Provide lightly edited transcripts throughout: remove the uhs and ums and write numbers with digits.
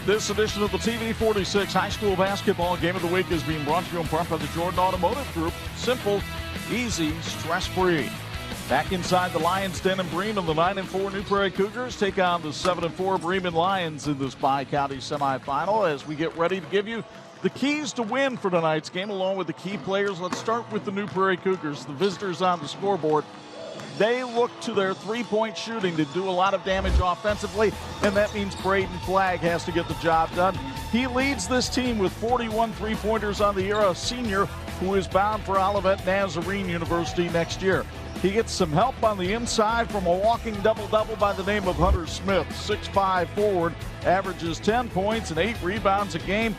This edition of the TV-46 High School Basketball Game of the Week is being brought to you in part by the Jordan Automotive Group. Simple, easy, stress-free. Back inside the Lions' Den in Bremen, the 9-4 New Prairie Cougars take on the 7-4 Bremen Lions in this bi-county semifinal as we get ready to give you the keys to win for tonight's game along with the key players. Let's start with the New Prairie Cougars, the visitors on the scoreboard. They look to their three-point shooting to do a lot of damage offensively, and that means Braden Flagg has to get the job done. He leads this team with 41 three-pointers on the year, a senior who is bound for Olivet Nazarene University next year. He gets some help on the inside from a walking double-double by the name of Hunter Smith, 6'5" forward, averages 10 points and 8 rebounds a game.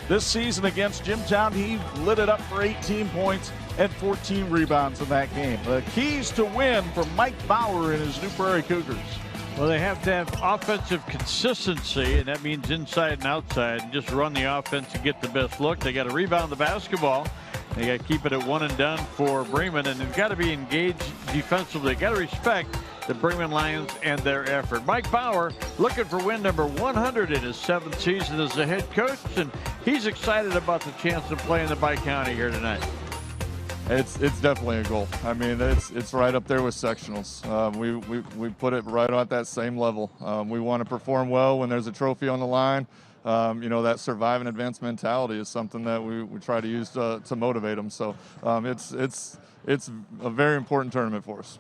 This season against Jimtown, he lit it up for 18 points and 14 rebounds in that game. The keys to win for Mike Bauer and his New Prairie Cougars. Well, they have to have offensive consistency, and that means inside and outside, and just run the offense to get the best look. They got to rebound the basketball. They got to keep it at one and done for Bremen, and they've got to be engaged defensively. They got to respect the Bremen Lions and their effort. Mike Bauer looking for win number 100 in his 7th season as the head coach, and he's excited about the chance to play in the bi-county here tonight. It's definitely a goal. I mean, it's right up there with sectionals. We put it right at that same level. We want to perform well when there's a trophy on the line. You know, that survive and advance mentality is something that we try to use to motivate them. So it's a very important tournament for us.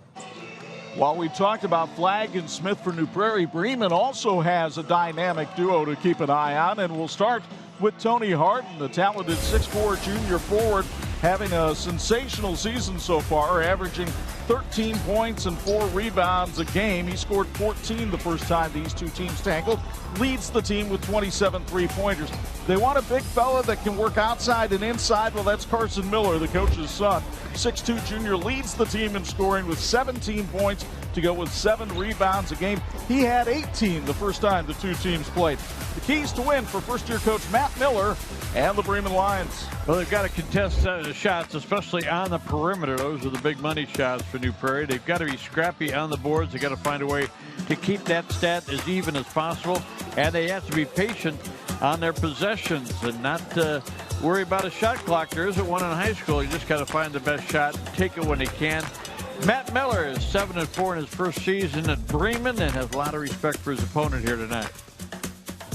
While we talked about Flagg and Smith for New Prairie, Bremen also has a dynamic duo to keep an eye on, and we'll start with Tony Harden, the talented 6'4" junior forward, having a sensational season so far, averaging 13 points and 4 rebounds a game. He scored 14 the first time these two teams tangled, leads the team with 27 three-pointers. They want a big fella that can work outside and inside. Well, that's Carson Miller, the coach's son. 6'2" junior leads the team in scoring with 17 points to go with 7 rebounds a game. He had 18 the first time the two teams played. The keys to win for first-year coach Matt Miller and the Bremen Lions. Well, they've got to contest shots, especially on the perimeter. Those are the big money shots for New Prairie. They've got to be scrappy on the boards. They've got to find a way to keep that stat as even as possible. And they have to be patient on their possessions and not worry about a shot clock. There isn't one in high school. You just got to find the best shot and take it when you can. Matt Miller is 7-4 in his first season at Bremen and has a lot of respect for his opponent here tonight.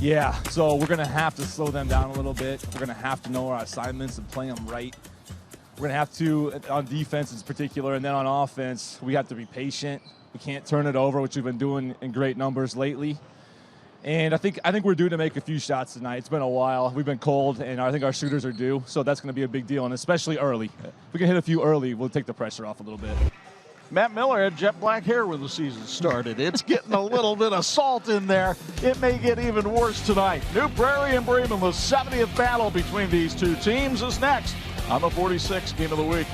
Yeah, so we're going to have to slow them down a little bit. We're going to have to know our assignments and play them right. We're going to have to, on defense in particular, and then on offense, we have to be patient. We can't turn it over, which we've been doing in great numbers lately. And I think we're due to make a few shots tonight. It's been a while. We've been cold, and I think our shooters are due, so that's going to be a big deal, and especially early. If we can hit a few early, we'll take the pressure off a little bit. Matt Miller had jet black hair when the season started. It's getting a little bit of salt in there. It may get even worse tonight. New Prairie and Bremen, the 70th battle between these two teams is next on the 46 Game of the Week.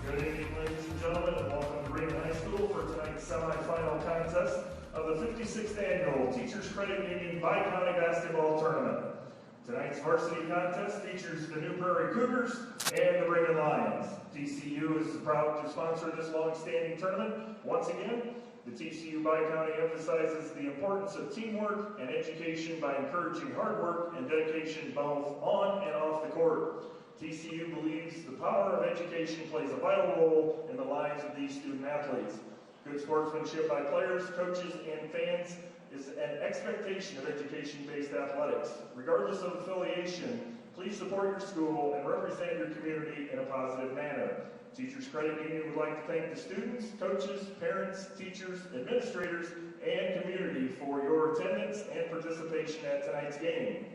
Good evening, ladies and gentlemen, and welcome to Bremen High School for tonight's semifinal contest of the 56th Annual Teachers Credit Union Bi-County Basketball Tournament. Tonight's varsity contest features the New Prairie Cougars and the Bremen Lions. TCU is proud to sponsor this long-standing tournament. Once again, the TCU Bi-County emphasizes the importance of teamwork and education by encouraging hard work and dedication both on and off the court. TCU believes the power of education plays a vital role in the lives of these student athletes. Good sportsmanship by players, coaches, and fans is an expectation of education-based athletics. Regardless of affiliation, please support your school and represent your community in a positive manner. Teachers Credit Union would like to thank the students, coaches, parents, teachers, administrators, and community for your attendance and participation at tonight's game.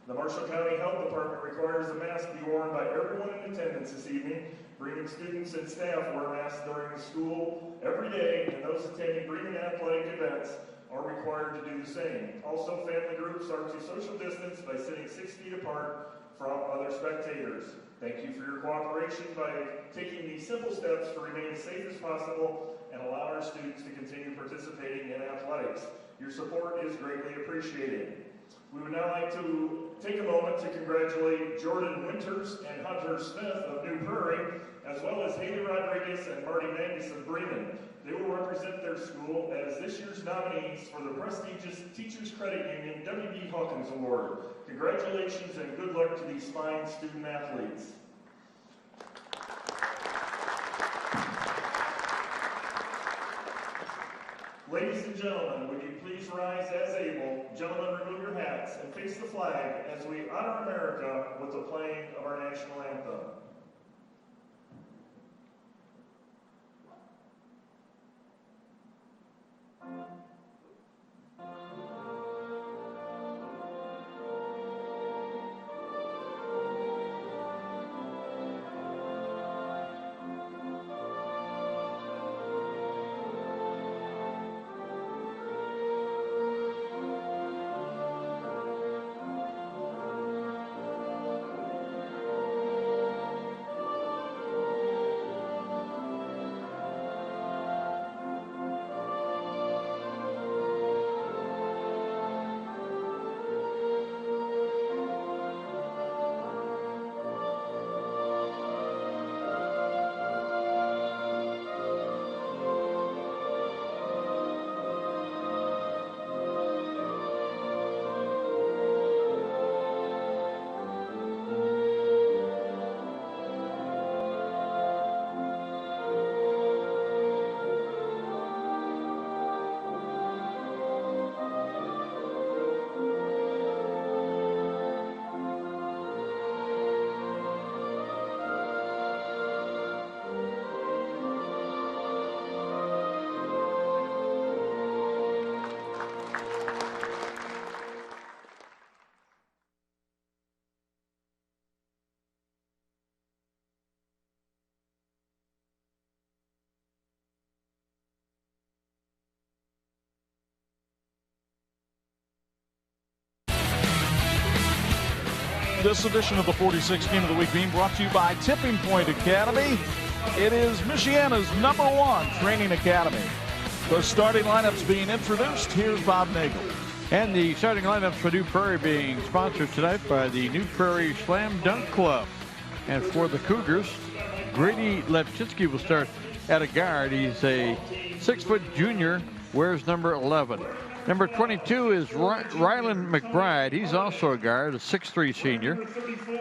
The Marshall County Health Department requires a mask be worn by everyone in attendance this evening. Bremen students and staff wear masks during the school every day, and those attending Bremen athletic events are required to do the same. Also, family groups are to social distance by sitting 6 feet apart from other spectators. Thank you for your cooperation by taking these simple steps to remain as safe as possible and allow our students to continue participating in athletics. Your support is greatly appreciated. We would now like to take a moment to congratulate Jordan Winters and Hunter Smith of New Prairie, as well as Haley Rodriguez and Marty Magnus of Bremen. They will represent their school as this year's nominees for the prestigious Teachers Credit Union W.B. Hawkins Award. Congratulations and good luck to these fine student athletes. Ladies and gentlemen, would you please rise as able? Gentlemen, remove your hats and face the flag as we honor America with the playing of our national anthem. This edition of the 46th Game of the Week being brought to you by Tipping Point Academy. It is Michiana's #1 training academy. The starting lineups being introduced. Here's Bob Nagel. And the starting lineups for New Prairie being sponsored tonight by the New Prairie Slam Dunk Club. And for the Cougars, Grady Lepchinsky will start at a guard. He's a 6-foot junior, wears number 11. Number 22 is Rylan McBride. He's also a guard, a 6'3 senior.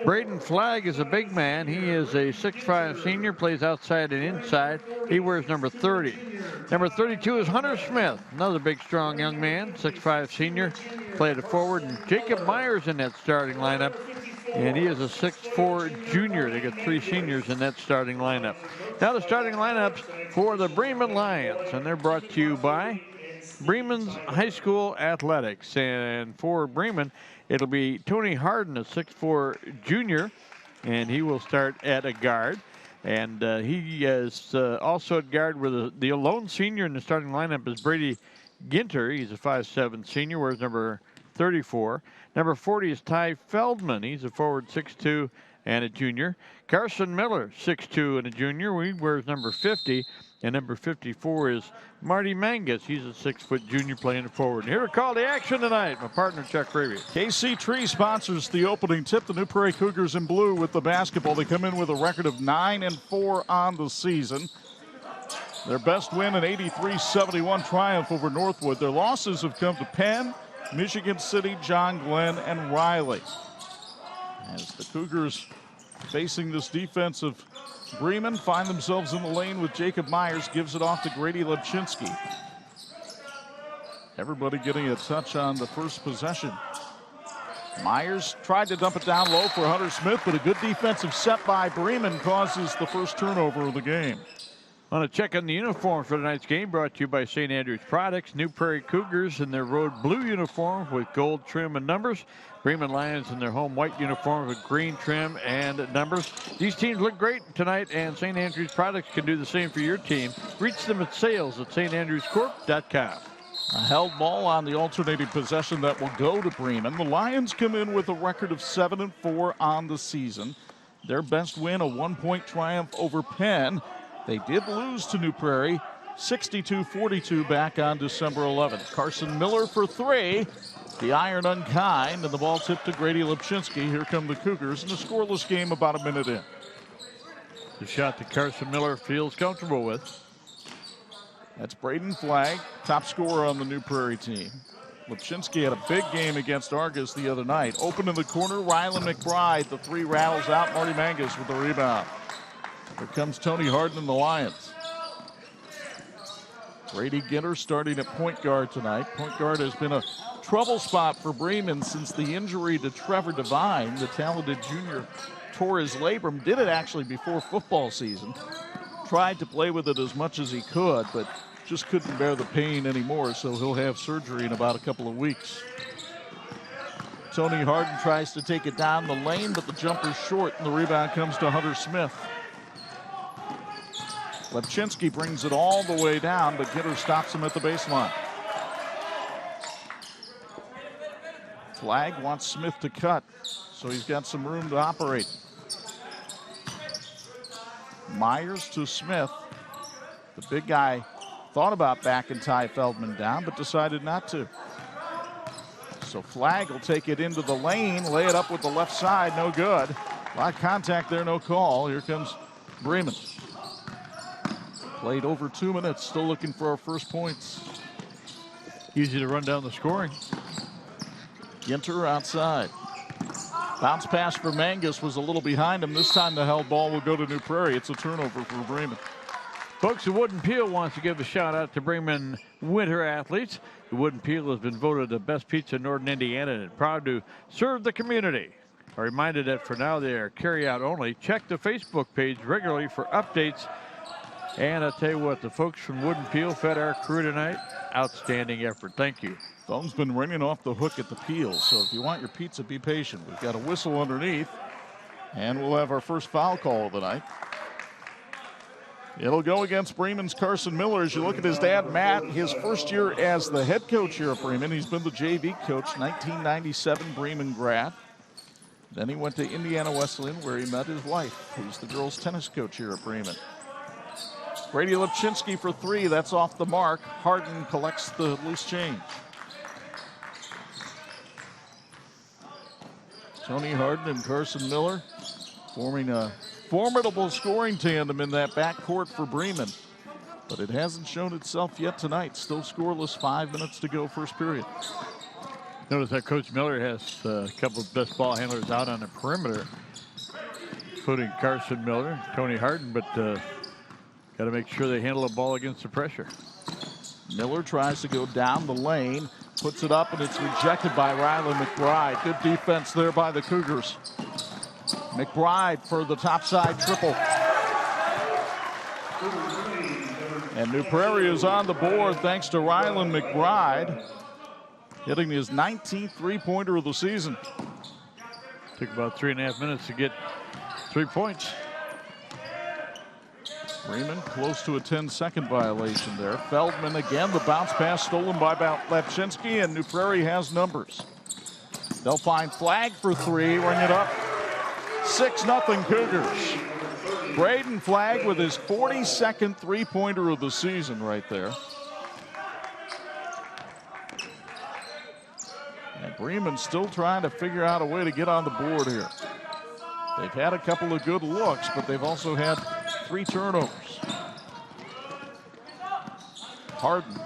Braden Flagg is a big man. He is a 6'5 senior, plays outside and inside. He wears number 30. Number 32 is Hunter Smith, another big, strong young man, 6'5 senior, played it forward. And Jacob Myers in that starting lineup, and he is a 6'4 junior. They got 3 seniors in that starting lineup. Now the starting lineups for the Bremen Lions, and they're brought to you by Bremen's High School Athletics. And for Bremen, it'll be Tony Harden, a 6'4 junior, and he will start at a guard. And he is also at guard with the lone senior in the starting lineup is Brady Ginter. He's a 5'7 senior, wears number 34. Number 40 is Ty Feldman. He's a forward 6'2 and a junior. Carson Miller, 6'2", and a junior. He wears number 50. And number 54 is Marty Mangus. He's a 6-foot junior playing forward. And here to call the action tonight, my partner Chuck Prairie. KC Tree sponsors the opening tip. The New Prairie Cougars in blue with the basketball. They come in with a record of 9-4 on the season. Their best win, an 83-71 triumph over Northwood. Their losses have come to Penn, Michigan City, John Glenn, and Riley. As the Cougars facing this defense of Bremen find themselves in the lane with Jacob Myers, gives it off to Grady Lepchinski. Everybody getting a touch on the first possession. Myers tried to dump it down low for Hunter Smith, but a good defensive set by Bremen causes the first turnover of the game. On a check on the uniforms for tonight's game, brought to you by St. Andrews Products. New Prairie Cougars in their road blue uniform with gold trim and numbers. Bremen Lions in their home white uniform with green trim and numbers. These teams look great tonight, and St. Andrews Products can do the same for your team. Reach them at sales@standrewscorp.com. A held ball on the alternating possession that will go to Bremen. The Lions come in with a record of 7-4 on the season. Their best win, a 1-point triumph over Penn. They did lose to New Prairie, 62-42 back on December 11th. Carson Miller for three. The iron unkind, and the ball tipped to Grady Lepchinski. Here come the Cougars in a scoreless game about a minute in. The shot that Carson Miller feels comfortable with. That's Braden Flagg, top scorer on the New Prairie team. Lepchinski had a big game against Argus the other night. Open in the corner, Rylan McBride. The three rattles out. Marty Mangus with the rebound. Here comes Tony Harden and the Lions. Brady Ginter starting at point guard tonight. Point guard has been a trouble spot for Bremen since the injury to Trevor Devine. The talented junior tore his labrum. Did it actually before football season. Tried to play with it as much as he could, but just couldn't bear the pain anymore, so he'll have surgery in about a couple of weeks. Tony Harden tries to take it down the lane, but the jumper's short, and the rebound comes to Hunter Smith. Lepchinski brings it all the way down, but Gitter stops him at the baseline. Flagg wants Smith to cut, so he's got some room to operate. Myers to Smith. The big guy thought about backing Ty Feldman down, but decided not to. So Flagg will take it into the lane, lay it up with the left side, no good. A lot of contact there, no call. Here comes Bremen. Played over 2 minutes, still looking for our first points. Easy to run down the scoring. Ginter outside. Bounce pass for Mangus was a little behind him. This time the held ball will go to New Prairie. It's a turnover for Bremen. Folks, the Wooden Peel wants to give a shout out to Bremen winter athletes. The Wooden Peel has been voted the best pizza in northern Indiana and proud to serve the community. I'm reminded that for now they are carry out only. Check the Facebook page regularly for updates. And I'll tell you what, the folks from Wooden Peel fed our crew tonight. Outstanding effort. Thank you. Phone's been ringing off the hook at the Peel, so if you want your pizza, be patient. We've got a whistle underneath, and we'll have our first foul call of the night. It'll go against Bremen's Carson Miller. As you look at his dad, Matt, his first year as the head coach here at Bremen. He's been the JV coach, 1997 Bremen grad. Then he went to Indiana Wesleyan, where he met his wife, who's the girls' tennis coach here at Bremen. Grady Lepchinski for three. That's off the mark. Harden collects the loose change. Tony Harden and Carson Miller forming a formidable scoring tandem in that backcourt for Bremen. But it hasn't shown itself yet tonight. Still scoreless, 5 minutes to go, first period. Notice that Coach Miller has a couple of best ball handlers out on the perimeter, including Carson Miller, Tony Harden, but got to make sure they handle the ball against the pressure. Miller tries to go down the lane, puts it up, and it's rejected by Rylan McBride. Good defense there by the Cougars. McBride for the topside triple. And New Prairie is on the board thanks to Rylan McBride, hitting his 19th three-pointer of the season. Took about 3.5 minutes to get 3 points. Bremen close to a 10-second violation there. Feldman again, the bounce pass stolen by Lepchinski, and New Prairie has numbers. They'll find Flagg for three, ring it up. 6-0 Cougars. Braden Flagg with his 42nd three-pointer of the season right there. And Bremen still trying to figure out a way to get on the board here. They've had a couple of good looks, but they've also had 3 turnovers. Harden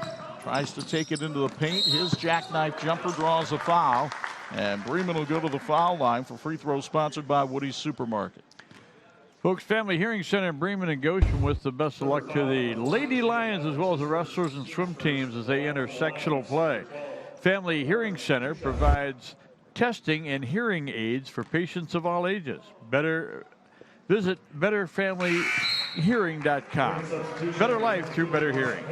tries to take it into the paint. His jackknife jumper draws a foul. And Bremen will go to the foul line for free throw sponsored by Woody's Supermarket. Folks, Family Hearing Center in Bremen and Goshen with the best of luck to the Lady Lions as well as the wrestlers and swim teams as they enter sectional play. Family Hearing Center provides testing and hearing aids for patients of all ages. Visit betterfamilyhearing.com. Better life through better hearing.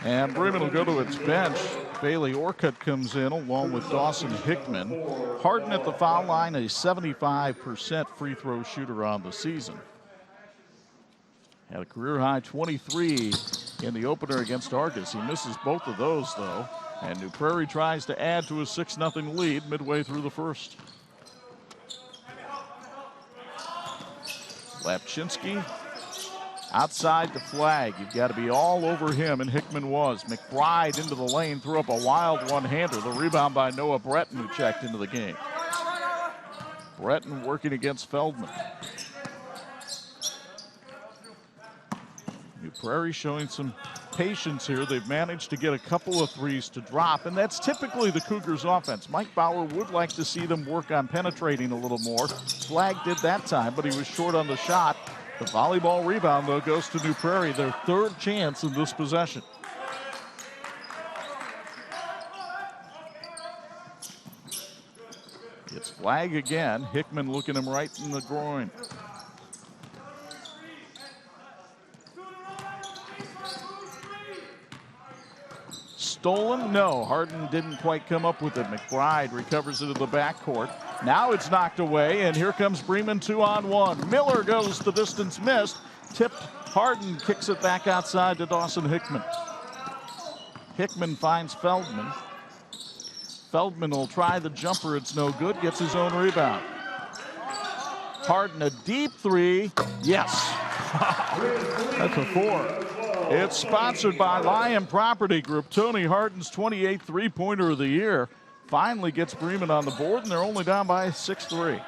And Bremen will go to its bench. Bailey Orcutt comes in along with Dawson Hickman. Harden at the foul line, a 75% free throw shooter on the season. Had a career high 23 in the opener against Argus. He misses both of those though. And New Prairie tries to add to a 6-0 lead midway through the first. Lapchinsky outside the flag. You've got to be all over him, and Hickman was. McBride into the lane, threw up a wild one-hander. The rebound by Noah Breton, who checked into the game. Breton working against Feldman. New Prairie showing some patience here. They've managed to get a couple of threes to drop, and that's typically the Cougars' offense. Mike Bauer would like to see them work on penetrating a little more. Flagg did that time, but he was short on the shot. The volleyball rebound, though, goes to New Prairie, their 3rd chance in this possession. It's Flagg again. Hickman looking him right in the groin. Stolen? No. Harden didn't quite come up with it. McBride recovers it to the backcourt. Now it's knocked away, and here comes Bremen 2-on-1. Miller goes the distance missed. Tipped. Harden kicks it back outside to Dawson Hickman. Hickman finds Feldman. Feldman will try the jumper. It's no good. Gets his own rebound. Harden, a deep 3. Yes. That's a 4. It's sponsored by Lion Property Group. Tony Harden's 28th three-pointer of the year finally gets Bremen on the board, and they're only down by 6-3. A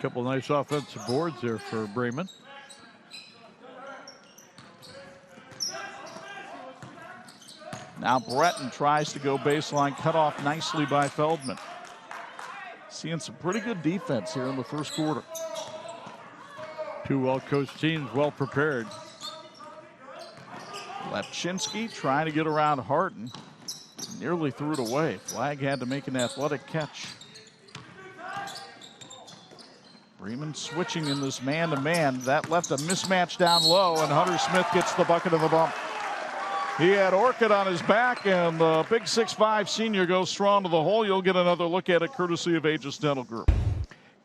couple of nice offensive boards there for Bremen. Now Breton tries to go baseline, cut off nicely by Feldman. Seeing some pretty good defense here in the first quarter. 2 well-coached teams, well prepared. Lapchinsky trying to get around Harden. Nearly threw it away. Flagg had to make an athletic catch. Bremen switching in this man-to-man. That left a mismatch down low, and Hunter Smith gets the bucket of the bump. He had Orchid on his back, and the big 6'5" senior goes strong to the hole. You'll get another look at it courtesy of Aegis Dental Group.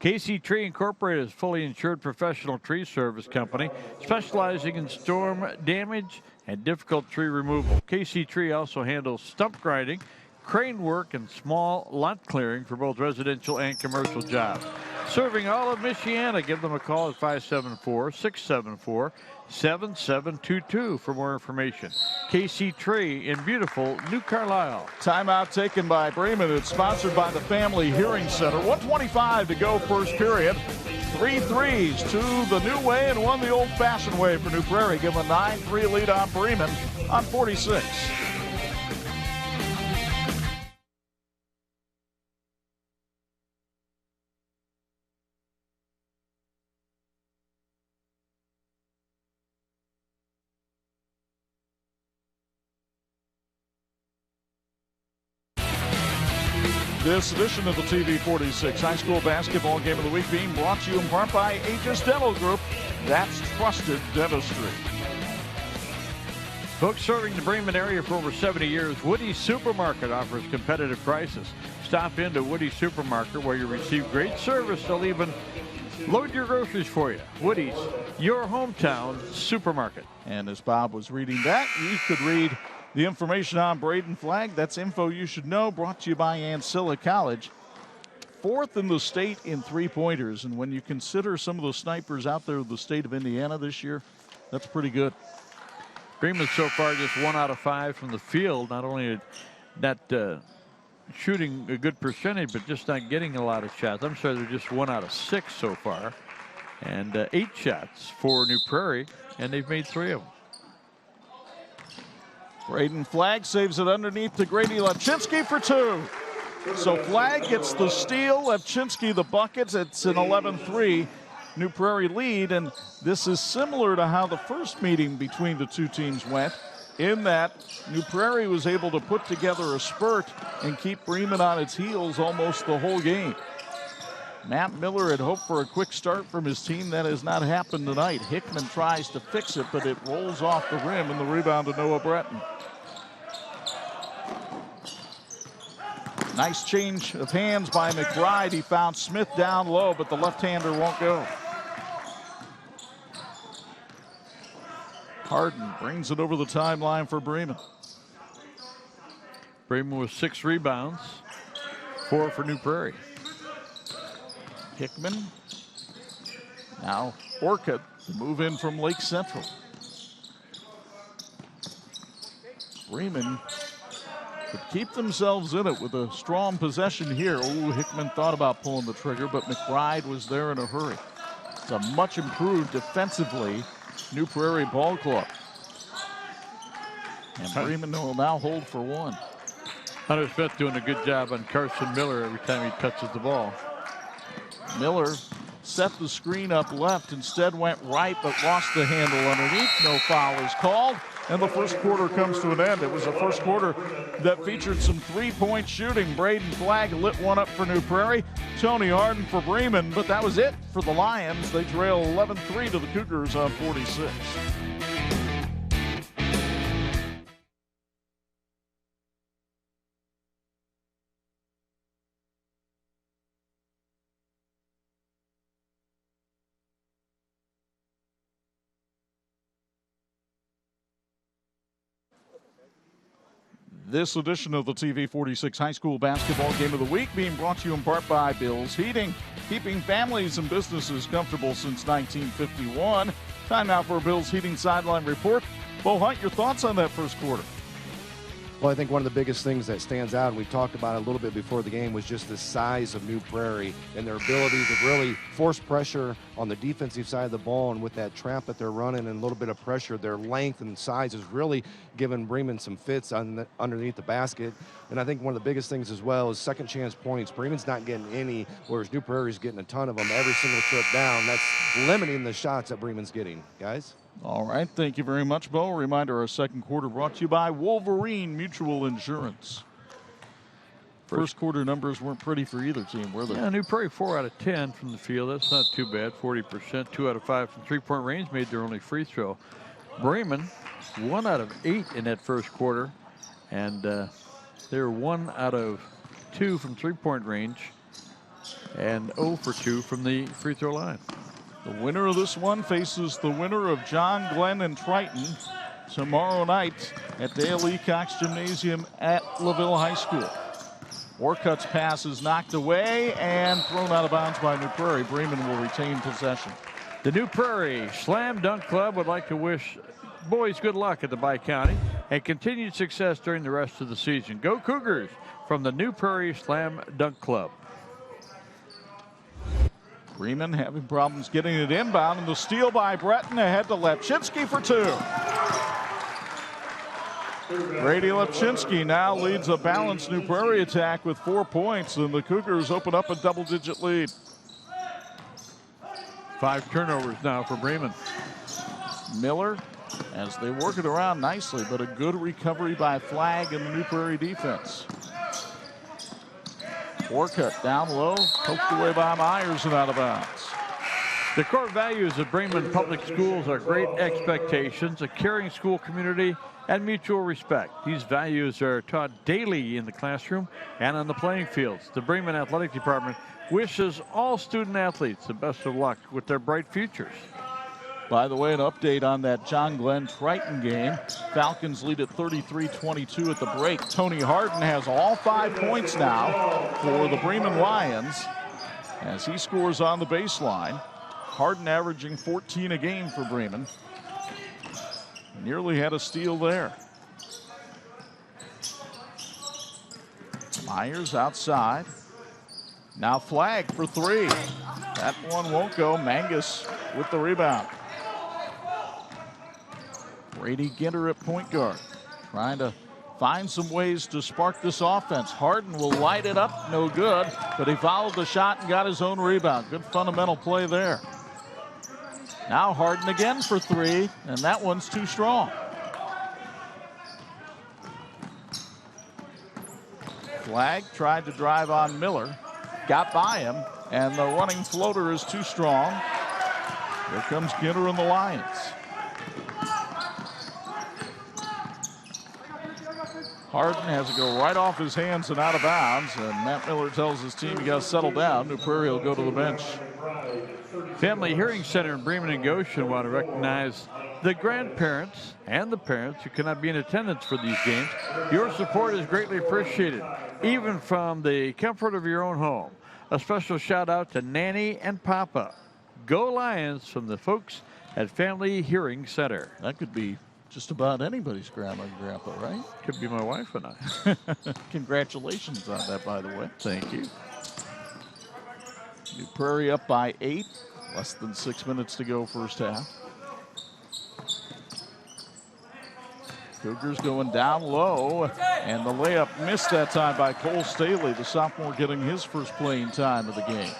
KC Tree Incorporated is a fully insured professional tree service company specializing in storm damage and difficult tree removal. KC Tree also handles stump grinding, crane work, and small lot clearing for both residential and commercial jobs. Serving all of Michiana. Give them a call at 574-674-7722 for more information. KC Tree in beautiful New Carlisle. Timeout taken by Bremen. It's sponsored by the Family Hearing Center. 1:25 to go first period. 3 threes, 2 the new way and 1 the old-fashioned way for New Prairie. Give a 9-3 lead on Bremen on 46. This edition of the TV-46 High School Basketball Game of the Week being brought to you in part by Aegis Dental Group. That's trusted dentistry. Folks, serving the Bremen area for over 70 years, Woody's Supermarket offers competitive prices. Stop into Woody's Supermarket where you receive great service. They'll even load your groceries for you. Woody's, your hometown supermarket. And as Bob was reading that, you could read the information on Braden Flagg. That's info you should know, brought to you by Ancilla College. 4th in the state in three-pointers. And when you consider some of the snipers out there in the state of Indiana this year, that's pretty good. Bremen so far just 1 out of 5 from the field. Not only not shooting a good percentage, but just not getting a lot of shots. I'm sorry, they're just 1 out of 6 so far. And 8 shots for New Prairie, and they've made 3 of them. Braden Flagg saves it underneath to Grady Lepchinski for 2. So Flagg gets the steal, Lepchinski the buckets. It's an 11-3 New Prairie lead, and this is similar to how the first meeting between the two teams went, in that New Prairie was able to put together a spurt and keep Bremen on its heels almost the whole game. Matt Miller had hoped for a quick start from his team. That has not happened tonight. Hickman tries to fix it, but it rolls off the rim, and the rebound to Noah Breton. Nice change of hands by McBride. He found Smith down low, but the left-hander won't go. Harden brings it over the timeline for Bremen. Bremen with 6 rebounds, 4 for New Prairie. Hickman. Now Orcutt, the move in from Lake Central. Bremen could keep themselves in it with a strong possession here. Oh, Hickman thought about pulling the trigger, but McBride was there in a hurry. It's a much improved defensively New Prairie ball club. And Bremen will now hold for 1. Hunter Smith doing a good job on Carson Miller every time he touches the ball. Miller set the screen up left, instead went right, but lost the handle underneath. No foul is called, and the first quarter comes to an end. It was a first quarter that featured some three-point shooting. Braden Flagg lit one up for New Prairie. Tony Harden for Bremen, but that was it for the Lions. They trail 11-3 to the Cougars on 46. This edition of the TV-46 High School Basketball Game of the Week being brought to you in part by Bill's Heating, keeping families and businesses comfortable since 1951. Time now for a Bill's Heating Sideline Report. Bo Hunt, your thoughts on that first quarter? Well, I think one of the biggest things that stands out, and we talked about it a little bit before the game, was just the size of New Prairie and their ability to really force pressure on the defensive side of the ball. And with that trap that they're running and a little bit of pressure, their length and size is really giving Bremen some fits underneath the basket. And I think one of the biggest things as well is second chance points. Bremen's not getting any, whereas New Prairie's getting a ton of them every single trip down. That's limiting the shots that Bremen's getting, guys. All right, thank you very much, Bo. A reminder, our second quarter brought to you by Wolverine Mutual Insurance. First quarter numbers weren't pretty for either team, were they? Yeah, New Prairie 4 out of 10 from the field. That's not too bad, 40%. 2 out of 5 from three-point range, made their only free throw. Bremen, 1 out of 8 in that first quarter, and they're 1 out of 2 from three-point range, and 0 for 2 from the free throw line. The winner of this one faces the winner of John Glenn and Triton tomorrow night at Dale E. Cox Gymnasium at LaVille High School. Orcutt's pass is knocked away and thrown out of bounds by New Prairie. Bremen will retain possession. The New Prairie Slam Dunk Club would like to wish boys good luck at the Bi-County and continued success during the rest of the season. Go Cougars from the New Prairie Slam Dunk Club. Bremen having problems getting it inbound, and the steal by Breton ahead to Lepchinski for 2. Grady Lepchinski now leads a balanced New Prairie attack with 4 points, and the Cougars open up a double-digit lead. 5 turnovers now for Bremen. Miller, as they work it around nicely, but a good recovery by Flagg and the New Prairie defense. Orcutt down low, poked away by Myers and out of bounds. The core values of Bremen Public Schools are great expectations, a caring school community, and mutual respect. These values are taught daily in the classroom and on the playing fields. The Bremen Athletic Department wishes all student athletes the best of luck with their bright futures. By the way, an update on that John Glenn Triton game. Falcons lead at 33-22 at the break. Tony Harden has all 5 points now for the Bremen Lions as he scores on the baseline. Harden averaging 14 a game for Bremen. Nearly had a steal there. Myers outside. Now flag for 3. That one won't go. Mangus with the rebound. Brady Ginter at point guard, trying to find some ways to spark this offense. Harden will light it up, no good, but he fouled the shot and got his own rebound. Good fundamental play there. Now Harden again for 3, and that one's too strong. Flag tried to drive on Miller, got by him, and the running floater is too strong. Here comes Ginter and the Lions. Harden has to go right off his hands and out of bounds, and Matt Miller tells his team he got to settle down. New Prairie will go to the bench. Family Hearing Center in Bremen and Goshen want to recognize the grandparents and the parents who cannot be in attendance for these games. Your support is greatly appreciated, even from the comfort of your own home. A special shout out to Nanny and Papa. Go Lions from the folks at Family Hearing Center. That could be just about anybody's grandma and grandpa, right? Could be my wife and I. Congratulations on that, by the way. Thank you. New Prairie up by 8. Less than 6 minutes to go first half. Cougars going down low, and the layup missed that time by Cole Staley, the sophomore getting his first playing time of the game.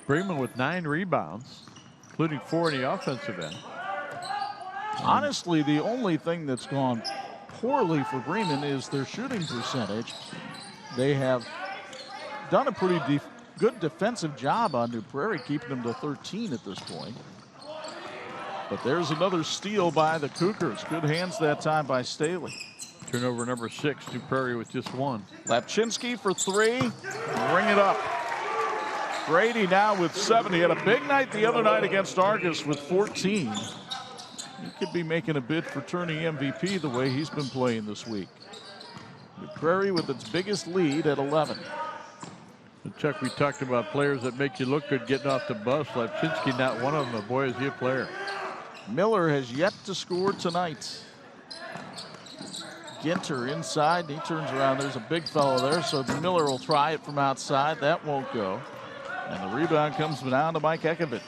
Bremen with 9 rebounds, including 4 in the offensive end. Honestly, the only thing that's gone poorly for Bremen is their shooting percentage. They have done a pretty good defensive job on New Prairie, keeping them to 13 at this point. But there's another steal by the Cougars. Good hands that time by Staley. Turnover number 6, New Prairie with just 1. Lapchinsky for 3. Bring it up. Brady now with 7. He had a big night the other night against Argus with 14. He could be making a bid for turning MVP the way he's been playing this week. New Prairie with its biggest lead at 11. And Chuck, we talked about players that make you look good getting off the bus. Lapchinsky not one of them, but boy, is he a player. Miller has yet to score tonight. Ginter inside, he turns around. There's a big fellow there, so Miller will try it from outside. That won't go. And the rebound comes down to Mike Ekovich.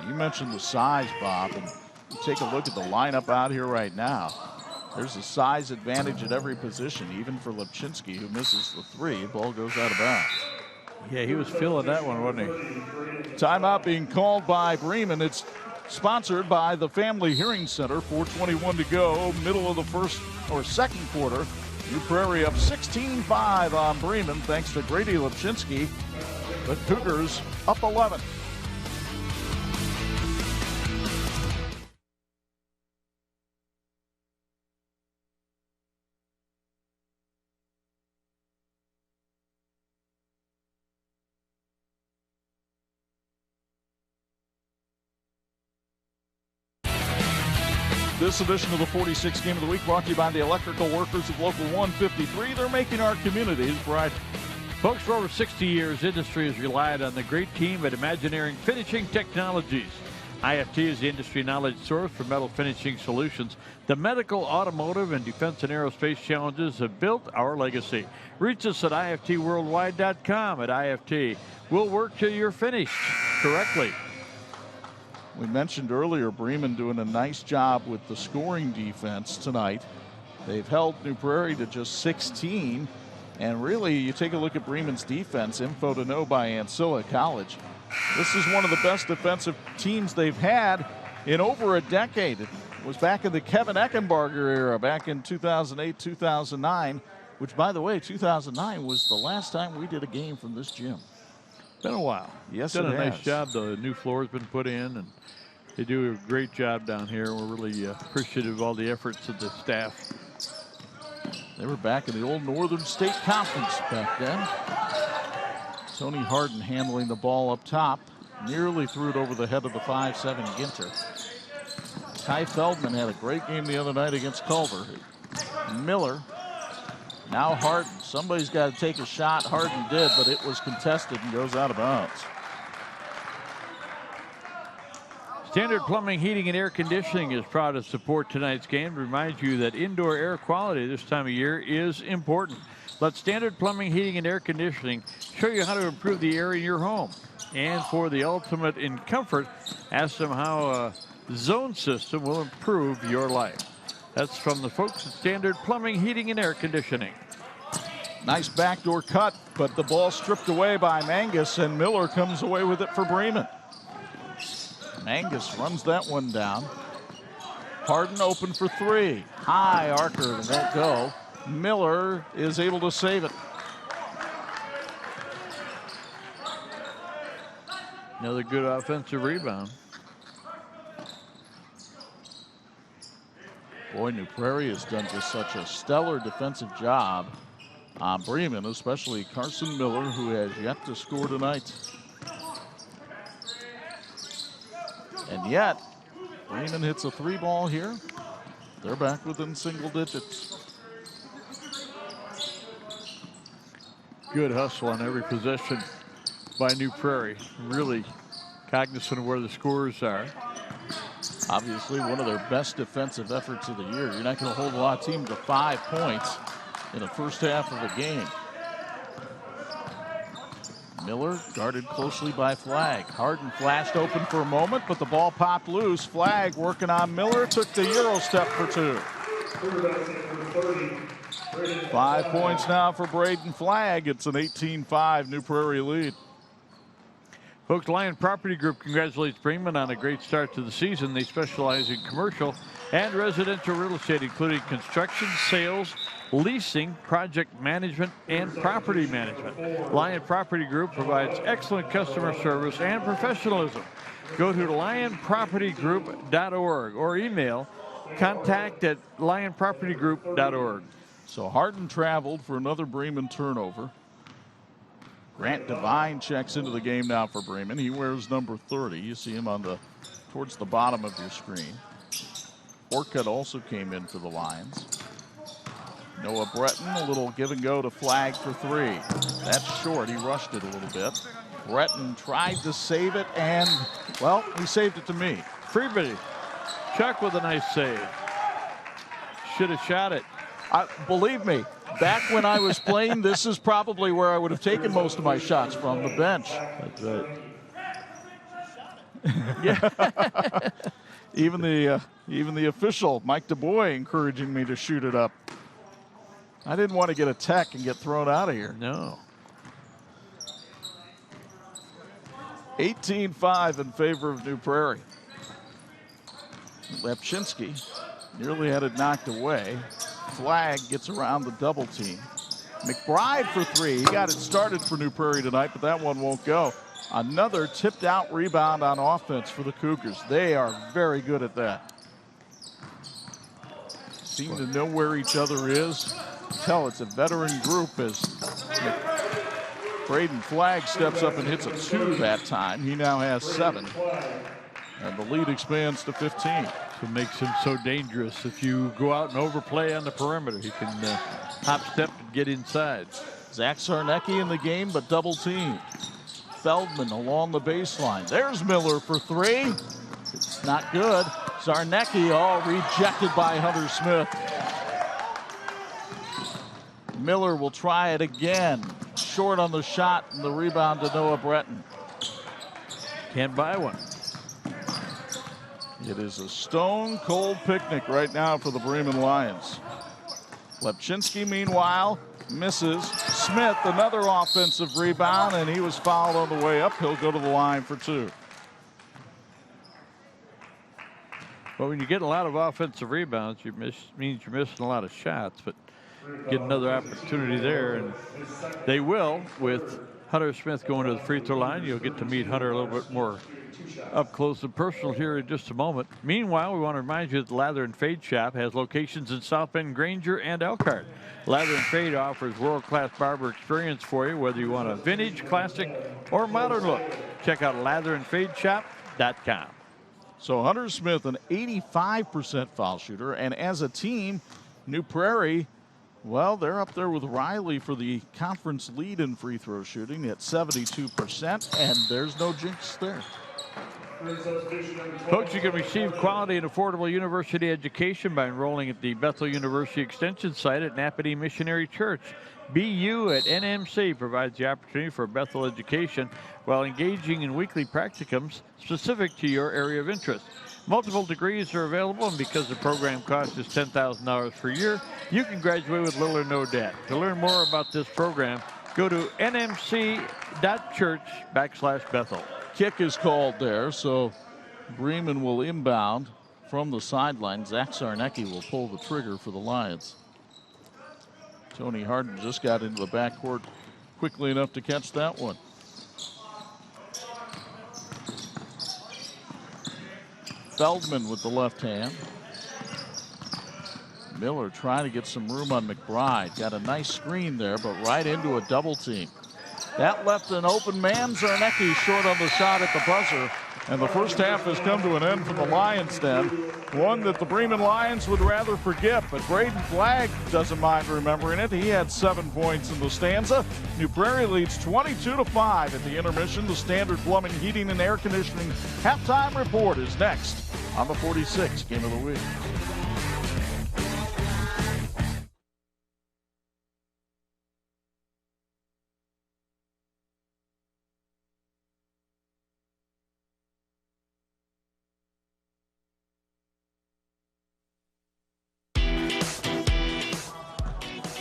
You mentioned the size, Bob, and you take a look at the lineup out here right now. There's a size advantage at every position, even for Lapchinsky, who misses the 3. The ball goes out of bounds. Yeah, he was feeling that one, wasn't he? Timeout being called by Bremen. It's sponsored by the Family Hearing Center. 4:21 to go, middle of the first or second quarter. New Prairie up 16-5 on Bremen, thanks to Grady Lapchinsky. The Cougars up 11. This edition of the 46 Game of the Week brought to you by the electrical workers of Local 153. They're making our communities brighter. Folks, for over 60 years, industry has relied on the great team at Imagineering Finishing Technologies. IFT is the industry knowledge source for metal finishing solutions. The medical, automotive, and defense and aerospace challenges have built our legacy. Reach us at IFTworldwide.com. At IFT, we'll work till you're finished correctly. We mentioned earlier Bremen doing a nice job with the scoring defense tonight. They've held New Prairie to just 16. And really, you take a look at Bremen's defense, info to know by IHSAA College. This is one of the best defensive teams they've had in over a decade. It was back in the Kevin Eckenbarger era, back in 2008, 2009, which, by the way, 2009 was the last time we did a game from this gym. Been a while. Yes, done it a has. nice job. The new floor's been put in, and they do a great job down here. We're really appreciative of all the efforts of the staff. They were back in the old Northern State Conference back then. Tony Harden handling the ball up top. Nearly threw it over the head of the 5'7" Ginter. Ty Feldman had a great game the other night against Culver. Miller. Now Harden. Somebody's got to take a shot. Harden did, but it was contested and goes out of bounds. Standard Plumbing, Heating, and Air Conditioning is proud to support tonight's game. To remind you that indoor air quality this time of year is important. Let Standard Plumbing, Heating, and Air Conditioning show you how to improve the air in your home. And for the ultimate in comfort, ask them how a zone system will improve your life. That's from the folks at Standard Plumbing, Heating, and Air Conditioning. Nice backdoor cut, but the ball stripped away by Mangus, and Miller comes away with it for Bremen. Mangus runs that one down. Harden open for three. High archer won't go. Miller is able to save it. Another good offensive rebound. Boy, New Prairie has done just such a stellar defensive job on Bremen, especially Carson Miller, who has yet to score tonight. And yet, Bremen hits a three ball here. They're back within single digits. Good hustle on every possession by New Prairie. Really cognizant of where the scores are. Obviously, one of their best defensive efforts of the year. You're not going to hold a lot of teams to 5 points in the first half of a game. Miller guarded closely by Flagg. Harden flashed open for a moment, but the ball popped loose. Flagg working on Miller, took the Euro step for two. 5 points now for Braden Flagg. It's an 18-5 New Prairie lead. Folks, Lion Property Group congratulates Bremen on a great start to the season. They specialize in commercial and residential real estate, including construction, sales, leasing, project management, and property management. Lion Property Group provides excellent customer service and professionalism. Go to lionpropertygroup.org or email contact@lionpropertygroup.org. So Harden traveled for another Bremen turnover. Grant Devine checks into the game now for Bremen. He wears number 30. You see him on towards the bottom of your screen. Orcutt also came in for the Lions. Noah Breton, a little give and go to Flagg for three. That's short. He rushed it a little bit. Breton tried to save it, and, well, he saved it to me. Freebie. Chuck with a nice save. Should have shot it. Believe me, back when I was playing, this is probably where I would have taken most of my shots from, the bench. That's right. Yeah. Even the official, Mike DuBois, encouraging me to shoot it up. I didn't want to get a tech and get thrown out of here. No. 18-5 in favor of New Prairie. Lepchinski nearly had it knocked away. Flagg gets around the double team. McBride for three. He got it started for New Prairie tonight, but that one won't go. Another tipped out rebound on offense for the Cougars. They are very good at that. Seem to know where each other is. Tell it's a veteran group as Braden Flagg steps up and hits a two that time. He now has 7. And the lead expands to 15. So it makes him so dangerous. If you go out and overplay on the perimeter, he can hop step and get inside. Zach Zarnecki in the game, but double teamed. Feldman along the baseline. There's Miller for three. It's not good. Zarnecki all rejected by Hunter Smith. Miller will try it again. Short on the shot and the rebound to Noah Breton. Can't buy one. It is a stone-cold picnic right now for the Bremen Lions. Lepchinski, meanwhile, misses. Smith, another offensive rebound, and he was fouled on the way up. He'll go to the line for two. Well, when you get a lot of offensive rebounds, means you're missing a lot of shots, but get another opportunity there, and they will with Hunter Smith going to the free throw line. You'll get to meet Hunter a little bit more up close and personal here in just a moment. Meanwhile, we want to remind you that the Lather and Fade Shop has locations in South Bend, Granger, and Elkhart. Lather and Fade offers world-class barber experience for you, whether you want a vintage, classic, or modern look. Check out latherandfadeshop.com. So Hunter Smith, an 85% foul shooter, and as a team, New Prairie, well, they're up there with Riley for the conference lead in free throw shooting at 72%, and there's no jinx there. Folks, you can receive quality and affordable university education by enrolling at the Bethel University Extension site at Napatee Missionary Church. BU at NMC provides the opportunity for Bethel education while engaging in weekly practicums specific to your area of interest. Multiple degrees are available, and because the program cost is $10,000 per year, you can graduate with little or no debt. To learn more about this program, go to nmc.church/Bethel. Kick is called there, so Bremen will inbound from the sideline. Zach Sarnecki will pull the trigger for the Lions. Tony Harden just got into the backcourt quickly enough to catch that one. Feldman with the left hand. Miller trying to get some room on McBride. Got a nice screen there, but right into a double team. That left an open man. Zarnecki short on the shot at the buzzer. And the first half has come to an end for the Lions Den. One that the Bremen Lions would rather forget, but Braden Flagg doesn't mind remembering it. He had 7 points in the stanza. New Prairie leads 22-5 at the intermission. The Standard Plumbing, Heating, and Air Conditioning halftime report is next on the 46 Game of the Week.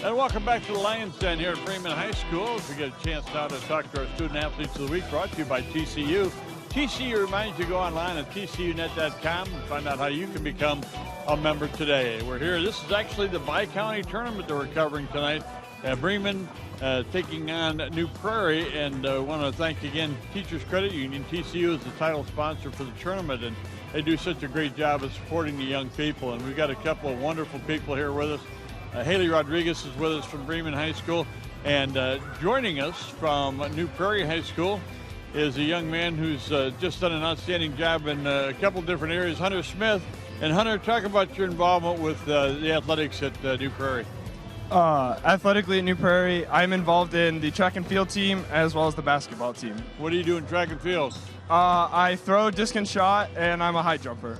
And welcome back to the Lions Den here at Bremen High School. As we get a chance now to talk to our student athletes of the week, brought to you by TCU. TCU reminds you to go online at tcunet.com and find out how you can become a member today. We're here. This is actually the bi-county tournament that we're covering tonight. Bremen taking on New Prairie, and want to thank again Teachers Credit Union. TCU is the title sponsor for the tournament, and they do such a great job of supporting the young people. And we've got a couple of wonderful people here with us. Haley Rodriguez is with us from Bremen High School, and joining us from New Prairie High School is a young man who's just done an outstanding job in a couple different areas, Hunter Smith. And Hunter, talk about your involvement with the athletics at New Prairie. Athletically at New Prairie, I'm involved in the track and field team as well as the basketball team. What do you do in track and field? I throw, disc and shot, and I'm a high jumper.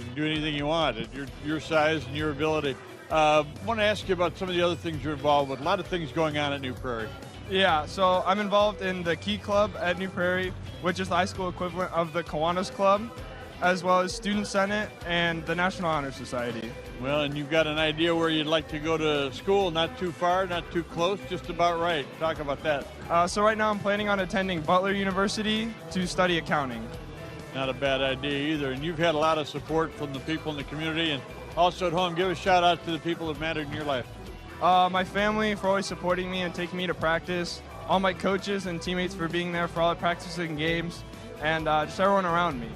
You can do anything you want at your size and your ability. I want to ask you about some of the other things you're involved with. A lot of things going on at New Prairie. Yeah, so I'm involved in the Key Club at New Prairie, which is the high school equivalent of the Kiwanis Club, as well as Student Senate and the National Honor Society. Well, and you've got an idea where you'd like to go to school, not too far, not too close, just about right. Talk about that. So right now I'm planning on attending Butler University to study accounting. Not a bad idea either. And you've had a lot of support from the people in the community, and also at home. Give a shout out to the people that mattered in your life. My family for always supporting me and taking me to practice. All my coaches and teammates for being there for all the practices and games, and just everyone around me.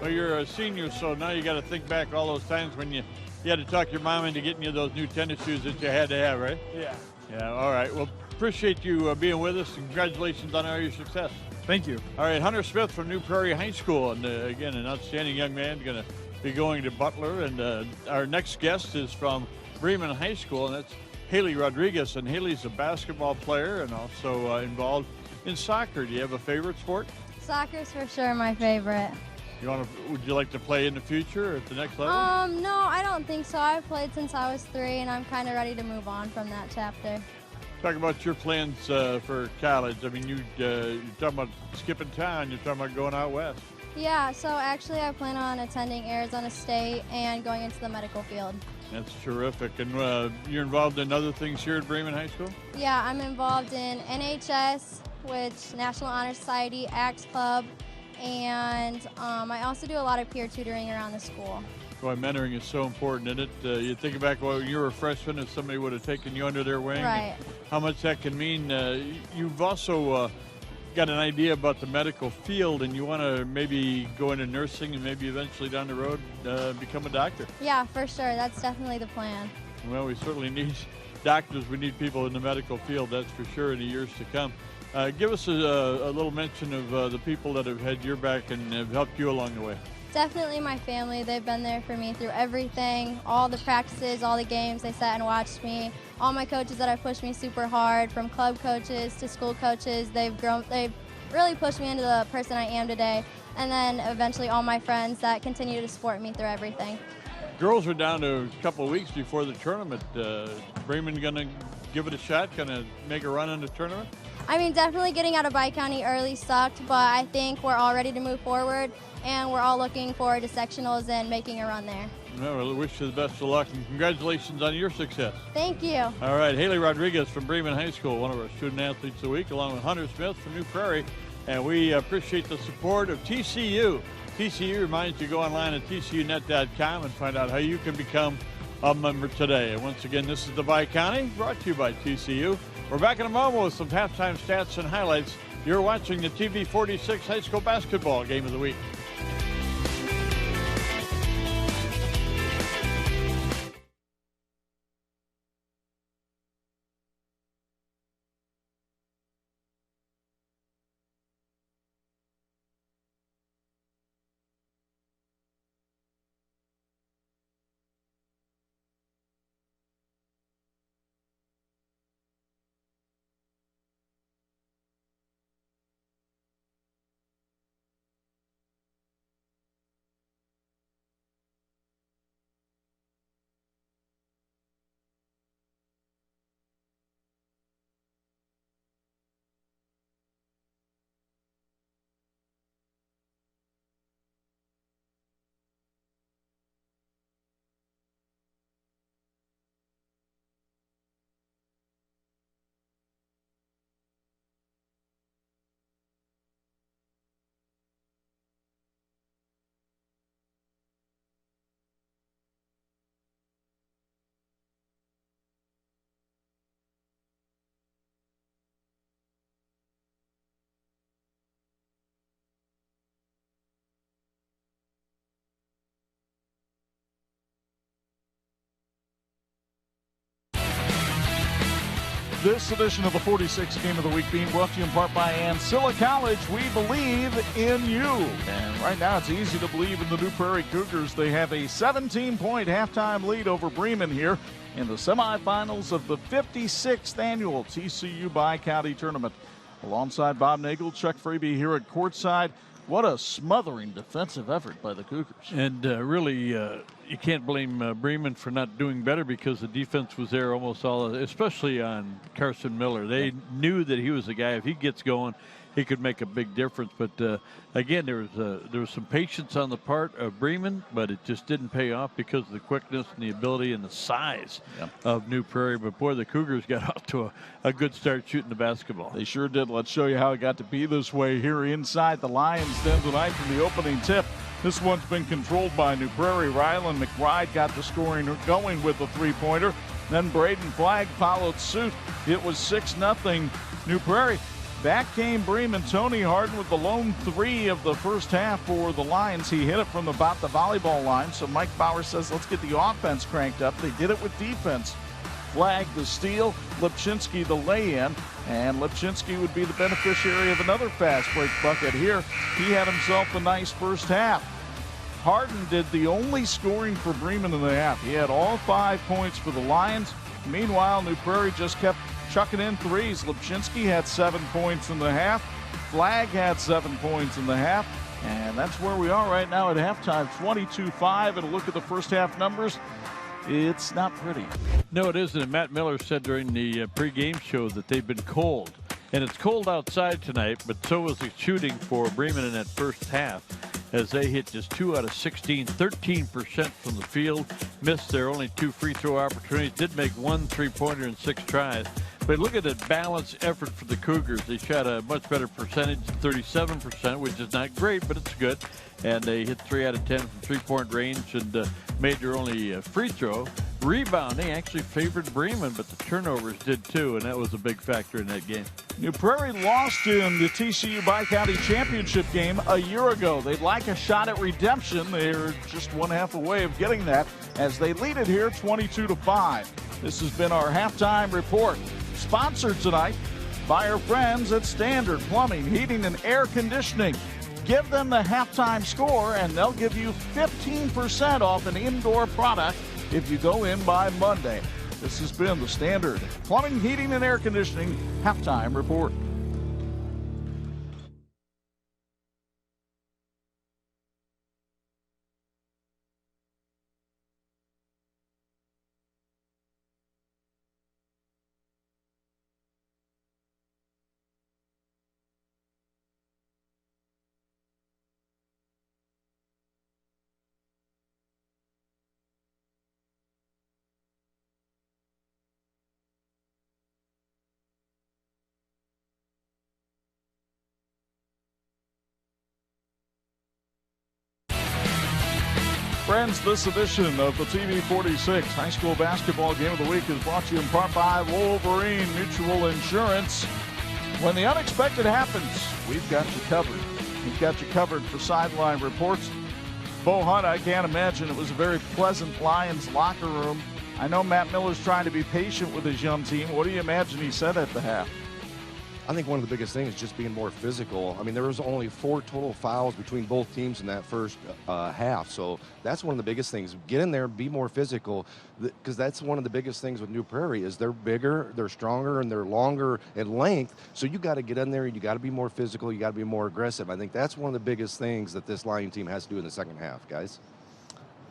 Well, you're a senior, so now you got to think back all those times when you had to talk your mom into getting you those new tennis shoes that you had to have, right? Yeah. Yeah, all right. Well, appreciate you being with us, and congratulations on all your success. Thank you. All right, Hunter Smith from New Prairie High School, and again, an outstanding young man, going to be going to Butler. And our next guest is from Bremen High School, and that's Haley Rodriguez. And Haley's a basketball player and also involved in soccer. Do you have a favorite sport? Soccer's for sure my favorite. Would you like to play in the future or at the next level? No, I don't think so. I've played since I was 3, and I'm kind of ready to move on from that chapter. Talk about your plans for college. I mean, you're talking about skipping town. You're talking about going out west. Yeah, so actually I plan on attending Arizona State and going into the medical field. That's terrific. And you're involved in other things here at Bremen High School? Yeah, I'm involved in NHS, which National Honor Society, Axe Club, and I also do a lot of peer tutoring around the school. Boy, mentoring is so important, isn't it? You think back when you were a freshman, if somebody would have taken you under their wing, Right. how much that can mean. You've also got an idea about the medical field, and you want to maybe go into nursing and maybe eventually down the road become a doctor. Yeah, for sure. That's definitely the plan. Well, we certainly need doctors. We need people in the medical field, that's for sure, in the years to come. Give us a little mention of the people that have had your back and have helped you along the way. Definitely my family. They've been there for me through everything, all the practices, all the games. They sat and watched me. All my coaches that have pushed me super hard, from club coaches to school coaches, they've really pushed me into the person I am today. And then eventually all my friends that continue to support me through everything. Girls are down to a couple of weeks before the tournament. Bremen going to give it a shot, going to make a run in the tournament? I mean, definitely getting out of Bi-County early sucked, but I think we're all ready to move forward, and we're all looking forward to sectionals and making a run there. Well, we wish you the best of luck, and congratulations on your success. Thank you. All right, Haley Rodriguez from Bremen High School, one of our student athletes of the week, along with Hunter Smith from New Prairie, and we appreciate the support of TCU. TCU reminds you to go online at tcunet.com and find out how you can become a member today. And once again, this is the Bi-County, brought to you by TCU. We're back in a moment with some halftime stats and highlights. You're watching the TV-46 High School Basketball Game of the Week. This edition of the 46 Game of the Week being brought to you in part by IHSAA College. We believe in you. And right now it's easy to believe in the New Prairie Cougars. They have a 17-point halftime lead over Bremen here in the semifinals of the 56th annual TCU Bi-County Tournament. Alongside Bob Nagel, Chuck Fraby here at courtside. What a smothering defensive effort by the Cougars. And really, you can't blame Bremen for not doing better, because the defense was there almost all, especially on Carson Miller. They knew that he was a guy, if he gets going, he could make a big difference. But again, there was some patience on the part of Bremen, but it just didn't pay off because of the quickness and the ability and the size of New Prairie. But boy, the Cougars got off to a good start shooting the basketball. They sure did. Let's show you how it got to be this way here inside the Lions Den tonight from the opening tip. This one's been controlled by New Prairie. Rylan McBride got the scoring going with the three-pointer. Then Braden Flagg followed suit. It was 6-0 New Prairie. Back came Bremen. Tony Harden with the lone three of the first half for the Lions. He hit it from about the volleyball line. So Mike Bauer says, let's get the offense cranked up. They did it with defense. Flagg the steal, Lipchinski the lay-in, and Lipchinski would be the beneficiary of another fast break bucket here. He had himself a nice first half. Harden did the only scoring for Bremen in the half. He had all 5 points for the Lions. Meanwhile, New Prairie just kept chucking in threes. Lipchinski had 7 points in the half. Flagg had 7 points in the half. And that's where we are right now at halftime, 22-5. And a look at the first half numbers. It's not pretty. No, it isn't. And Matt Miller said during the pregame show that they've been cold. And it's cold outside tonight, but so was the shooting for Bremen in that first half, as they hit just 2 out of 16, 13% from the field, missed their only 2 free throw opportunities, did make 1 3-pointer in 6 tries. But look at that balanced effort for the Cougars. They shot a much better percentage, 37%, which is not great, but it's good. And they hit 3 out of 10 from three-point range and made their only free throw. Rebounding actually favored Bremen, but the turnovers did too, and that was a big factor in that game. New Prairie lost in the TCU Bi-County Championship game a year ago. They'd like a shot at redemption. They're just one half away of getting that as they lead it here 22-5. This has been our halftime report. Sponsored tonight by our friends at Standard Plumbing, Heating, and Air Conditioning. Give them the halftime score, and they'll give you 15% off an indoor product if you go in by Monday. This has been the Standard Plumbing, Heating, and Air Conditioning halftime report. Friends, this edition of the TV-46 High School Basketball Game of the Week is brought to you in part by Wolverine Mutual Insurance. When the unexpected happens, we've got you covered. We've got you covered for sideline reports. Bo Hunt, I can't imagine it was a very pleasant Lions locker room. I know Matt Miller's trying to be patient with his young team. What do you imagine he said at the half? I think one of the biggest things is just being more physical. I mean, there was only 4 total fouls between both teams in that first half. So that's one of the biggest things. Get in there, be more physical, because that's one of the biggest things with New Prairie is they're bigger, they're stronger, and they're longer in length. So you got to get in there, you got to be more physical, you got to be more aggressive. I think that's one of the biggest things that this Lion team has to do in the second half, guys.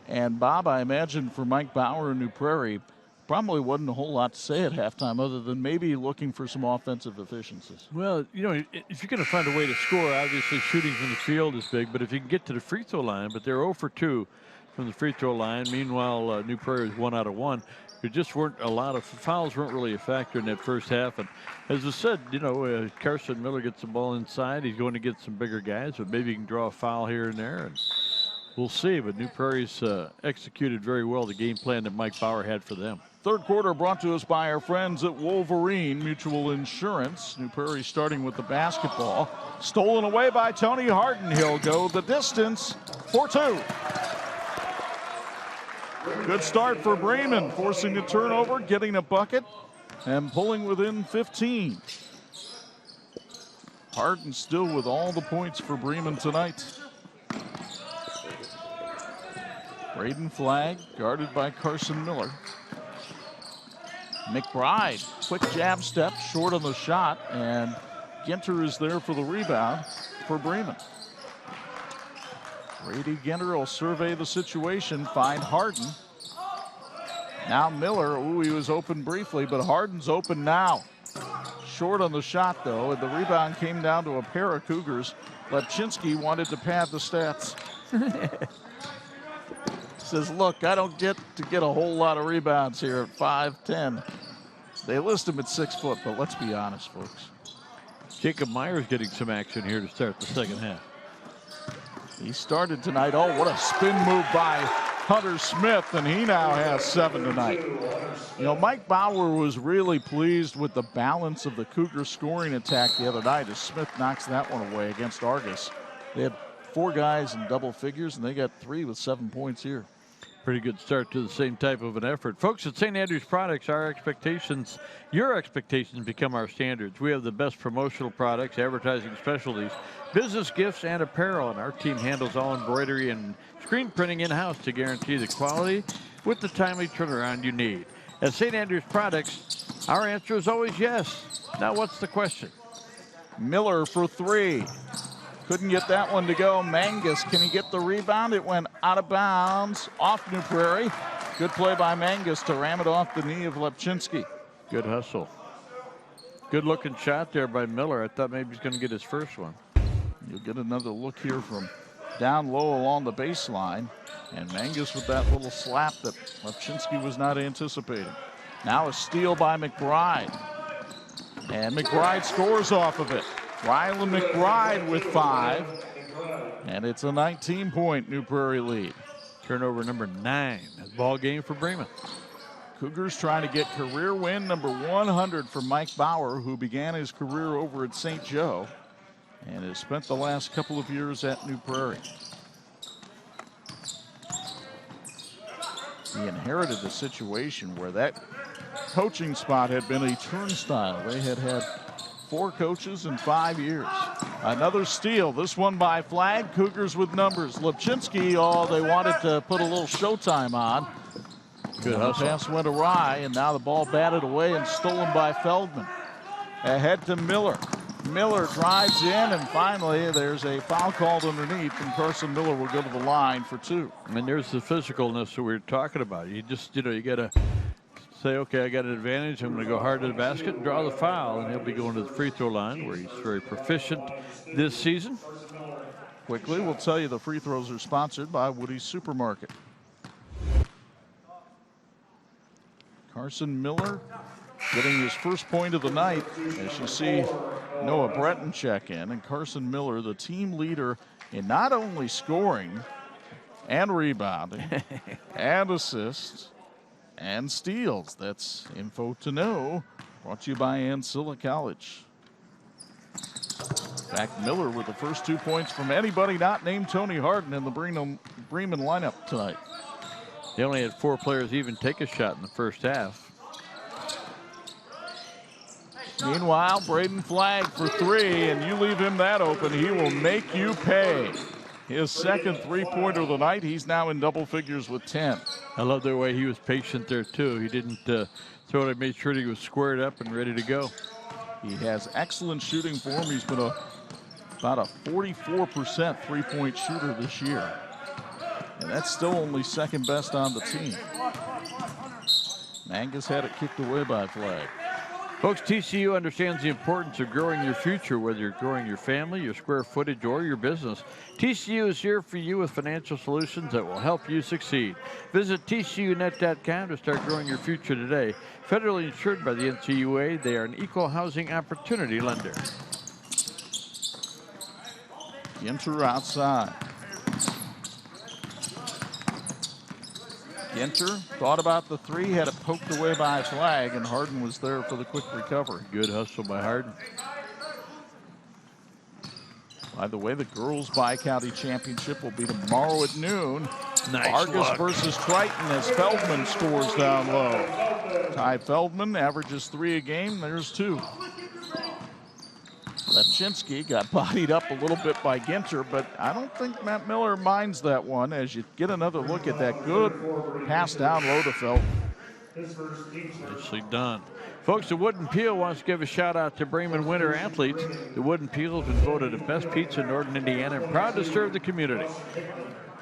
And Bob, I imagine for Mike Bauer and New Prairie, probably wasn't a whole lot to say at halftime other than maybe looking for some offensive efficiencies. Well, you know, if you're going to find a way to score, obviously shooting from the field is big, but if you can get to the free throw line, but they're 0 for 2 from the free throw line. Meanwhile, New Prairie is 1 out of 1. There just weren't a lot of fouls, weren't really a factor in that first half. And as I said, you know, Carson Miller gets the ball inside. He's going to get some bigger guys, but maybe he can draw a foul here and there. And we'll see, but New Prairie's executed very well the game plan that Mike Bauer had for them. Third quarter brought to us by our friends at Wolverine Mutual Insurance. New Prairie starting with the basketball. Stolen away by Tony Harden. He'll go the distance for 2. Good start for Bremen, forcing a turnover, getting a bucket, and pulling within 15. Harden still with all the points for Bremen tonight. Braden Flagg, guarded by Carson Miller. McBride, quick jab step, short on the shot, and Ginter is there for the rebound for Bremen. Brady Ginter will survey the situation, find Harden. Now Miller, he was open briefly, but Harden's open now. Short on the shot, though, and the rebound came down to a pair of Cougars. Lepchinski wanted to pad the stats. Says, look, I don't get a whole lot of rebounds here at 5'10". They list him at 6 foot, but let's be honest, folks. Jacob Myers getting some action here to start the second half. He started tonight. Oh, what a spin move by Hunter Smith, and he now has 7 tonight. You know, Mike Bauer was really pleased with the balance of the Cougar scoring attack the other night as Smith knocks that one away against Argus. They had 4 guys in double figures, and they got 3 with 7 points here. Pretty good start to the same type of an effort. Folks, at St. Andrews Products, your expectations become our standards. We have the best promotional products, advertising specialties, business gifts, and apparel, and our team handles all embroidery and screen printing in-house to guarantee the quality with the timely turnaround you need. At St. Andrews Products, our answer is always yes. Now, what's the question? Miller for 3. Couldn't get that one to go. Mangus, can he get the rebound? It went out of bounds off New Prairie. Good play by Mangus to ram it off the knee of Lepchinski. Good hustle. Good looking shot there by Miller. I thought maybe he's going to get his first one. You'll get another look here from down low along the baseline. And Mangus with that little slap that Lepchinski was not anticipating. Now a steal by McBride. And McBride scores off of it. Rylan McBride with 5. And it's a 19-point New Prairie lead. Turnover number 9. Ball game for Bremen. Cougars trying to get career win number 100 for Mike Bauer, who began his career over at St. Joe and has spent the last couple of years at New Prairie. He inherited a situation where that coaching spot had been a turnstile. They had had 4 coaches in 5 years. Another steal, this one by Flag. Cougars with numbers. Lipchinski, they wanted to put a little showtime on. Good hustle. The pass went awry, and now the ball batted away and stolen by Feldman. Ahead to Miller. Miller drives in, and finally there's a foul called underneath, and Carson Miller will go to the line for 2. I mean, there's the physicalness that we were talking about. You just, you got to say, okay, I got an advantage. I'm going to go hard to the basket and draw the foul, and he'll be going to the free throw line where he's very proficient this season. Quickly, we'll tell you the free throws are sponsored by Woody's Supermarket. Carson Miller getting his first point of the night. As you see, Noah Breton check in, and Carson Miller, the team leader in not only scoring and rebounding and assists and steals. That's info to know, brought to you by Ancilla College. In fact, Miller with the first 2 points from anybody not named Tony Harden in the Bremen lineup tonight. They only had 4 players even take a shot in the first half. Meanwhile, Braden Flag for 3, and you leave him that open, he will make you pay. His second three-pointer of the night. He's now in double figures with 10. I love the way he was patient there, too. He didn't throw it. Made sure he was squared up and ready to go. He has excellent shooting form. He's been about a 44% three-point shooter this year. And that's still only second best on the team. Mangus had it kicked away by Flag. Folks, TCU understands the importance of growing your future, whether you're growing your family, your square footage, or your business. TCU is here for you with financial solutions that will help you succeed. Visit TCUnet.com to start growing your future today. Federally insured by the NCUA, they are an equal housing opportunity lender. Ginter outside. Ginter thought about the 3, had it poked away by Flag, and Harden was there for the quick recovery. Good hustle by Harden. By the way, the girls Bi-County Championship will be tomorrow at noon. Nice Argus look. versus Triton as Feldman scores down low. Ty Feldman averages 3 a game. There's 2. Lepchinski got bodied up a little bit by Ginter, but I don't think Matt Miller minds that one as you get another look at that good pass down low to Feldman. Nicely done. Folks, the Wooden Peel wants to give a shout out to Bremen winter athletes. The Wooden Peel has been voted the best pizza in northern Indiana and proud to serve the community.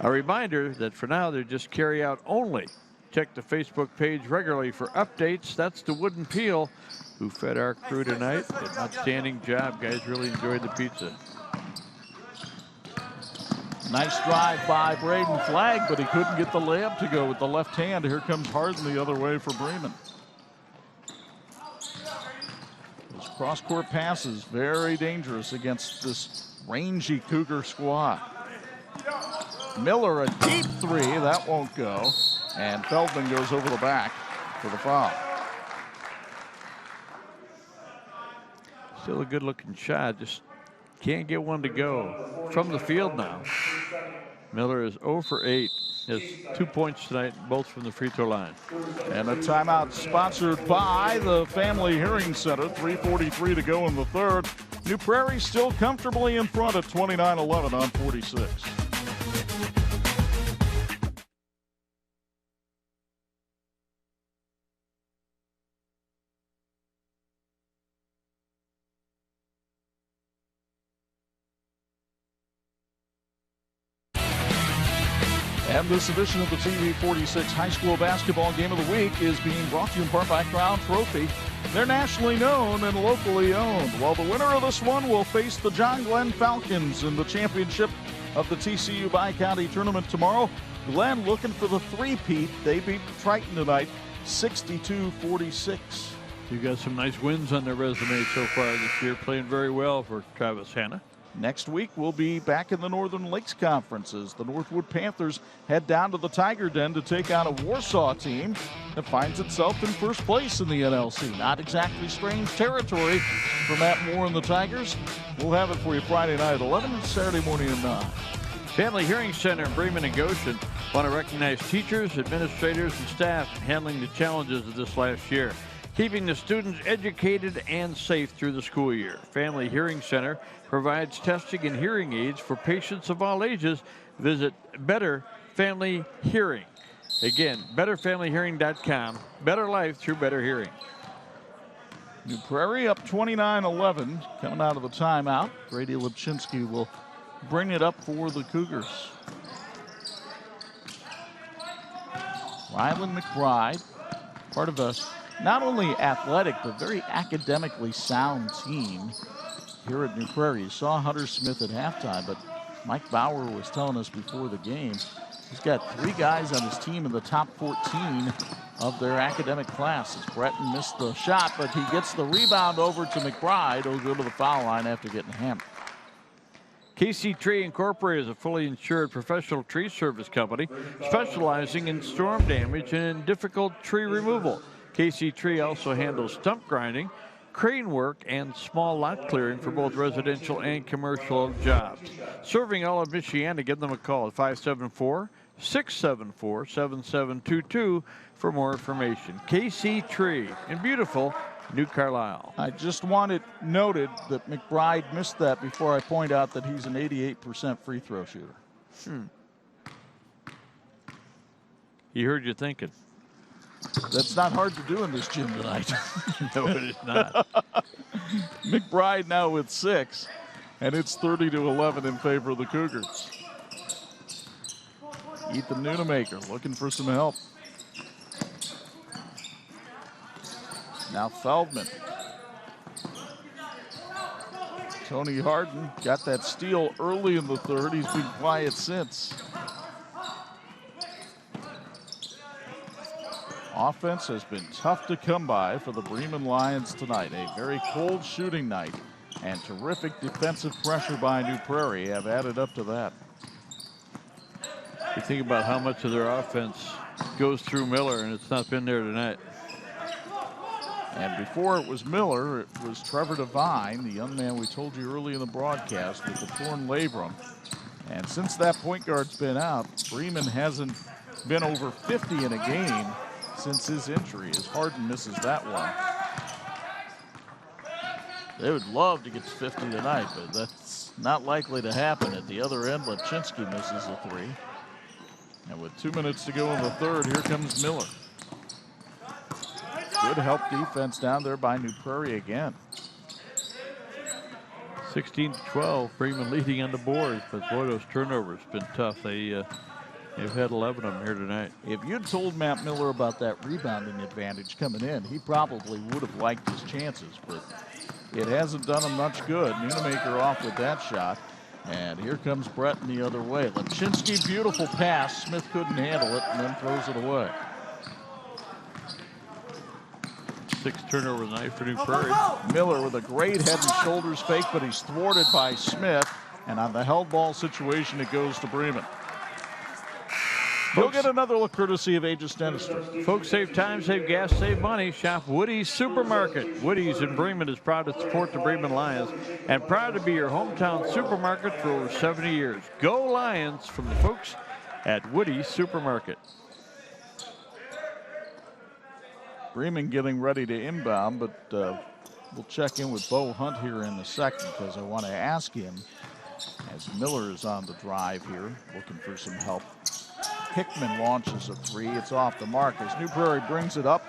A reminder that for now they're just carry out only. Check the Facebook page regularly for updates. That's the Wooden Peel who fed our crew tonight. Did an outstanding job, guys. Really enjoyed the pizza. Nice drive by Braden Flag, but he couldn't get the layup to go with the left hand. Here comes Harden the other way for Bremen. Those cross-court passes, very dangerous against this rangy Cougar squad. Miller, a deep 3, that won't go. And Feldman goes over the back for the foul. Still a good-looking shot. Just can't get one to go. From the field now. Miller is 0 for 8. He has 2 points tonight, both from the free throw line. And a timeout sponsored by the Family Hearing Center. 3:43 to go in the third. New Prairie still comfortably in front at 29-11 on 46. And this edition of the TV-46 High School Basketball Game of the Week is being brought to you in part by Crown Trophy. They're nationally known and locally owned. Well, the winner of this one will face the John Glenn Falcons in the championship of the TCU Bi-County Tournament tomorrow. Glenn looking for the three-peat. They beat Triton tonight, 62-46. You got some nice wins on their resume so far this year, playing very well for Travis Hanna. Next week, we'll be back in the Northern Lakes Conference as the Northwood Panthers head down to the Tiger Den to take on a Warsaw team that finds itself in first place in the NLC. Not exactly strange territory for Matt Moore and the Tigers. We'll have it for you Friday night at 11 and Saturday morning at 9. Family Hearing Center in Bremen and Goshen want to recognize teachers, administrators, and staff handling the challenges of this last year, keeping the students educated and safe through the school year. Family Hearing Center provides testing and hearing aids for patients of all ages. Visit Better Family Hearing. Again, betterfamilyhearing.com. Better life through better hearing. New Prairie up 29-11 coming out of the timeout. Brady Lipchinski will bring it up for the Cougars. Rylan McBride, part of a not only athletic but very academically sound team here at New Prairie. You saw Hunter Smith at halftime, but Mike Bauer was telling us before the game he's got 3 guys on his team in the top 14 of their academic classes. Breton missed the shot, but he gets the rebound over to McBride. He'll go to the foul line after getting hammered. KC Tree Incorporated is a fully insured professional tree service company specializing in storm damage and in difficult tree removal. KC Tree also handles stump grinding, crane work, and small lot clearing for both residential and commercial jobs. Serving all of Michiana, give them a call at 574-674-7722 for more information. KC Tree in beautiful New Carlisle. I just want it noted that McBride missed that before I point out that he's an 88% free throw shooter. He heard you thinking. That's not hard to do in this gym tonight. No, it is not. McBride now with 6, and it's 30-11 in favor of the Cougars. Ethan Nunemaker looking for some help. Now Feldman. Tony Harden got that steal early in the third. He's been quiet since. Offense has been tough to come by for the Bremen Lions tonight. A very cold shooting night and terrific defensive pressure by New Prairie have added up to that. You think about how much of their offense goes through Miller, and it's not been there tonight. And before it was Miller, it was Trevor Devine, the young man we told you early in the broadcast with the torn labrum. And since that point guard's been out, Bremen hasn't been over 50 in a game since his injury, as Harden misses that one. They would love to get to 50 tonight, but that's not likely to happen. At the other end, Lipchinski misses a 3. And with 2 minutes to go in the third, here comes Miller. Good help defense down there by New Prairie again. 16-12, Bremen leading on the boards, but boy, those turnovers been tough. They've had 11 of them here tonight. If you'd told Matt Miller about that rebounding advantage coming in, he probably would have liked his chances, but it hasn't done him much good. Nunemaker off with that shot, and here comes Breton the other way. Lipchinski, beautiful pass. Smith couldn't handle it and then throws it away. 6 turnover night for New Prairie. Miller with a great head and shoulders fake, but he's thwarted by Smith. And on the held ball situation, it goes to Bremen. You'll get another look courtesy of Aegis Dentistry. Folks, save time, save gas, save money. Shop Woody's Supermarket. Woody's in Bremen is proud to support the Bremen Lions and proud to be your hometown supermarket for over 70 years. Go Lions from the folks at Woody's Supermarket. Bremen getting ready to inbound, but we'll check in with Bo Hunt here in a second because I want to ask him, as Miller is on the drive here, looking for some help. Hickman launches a 3. It's off the mark as New Prairie brings it up.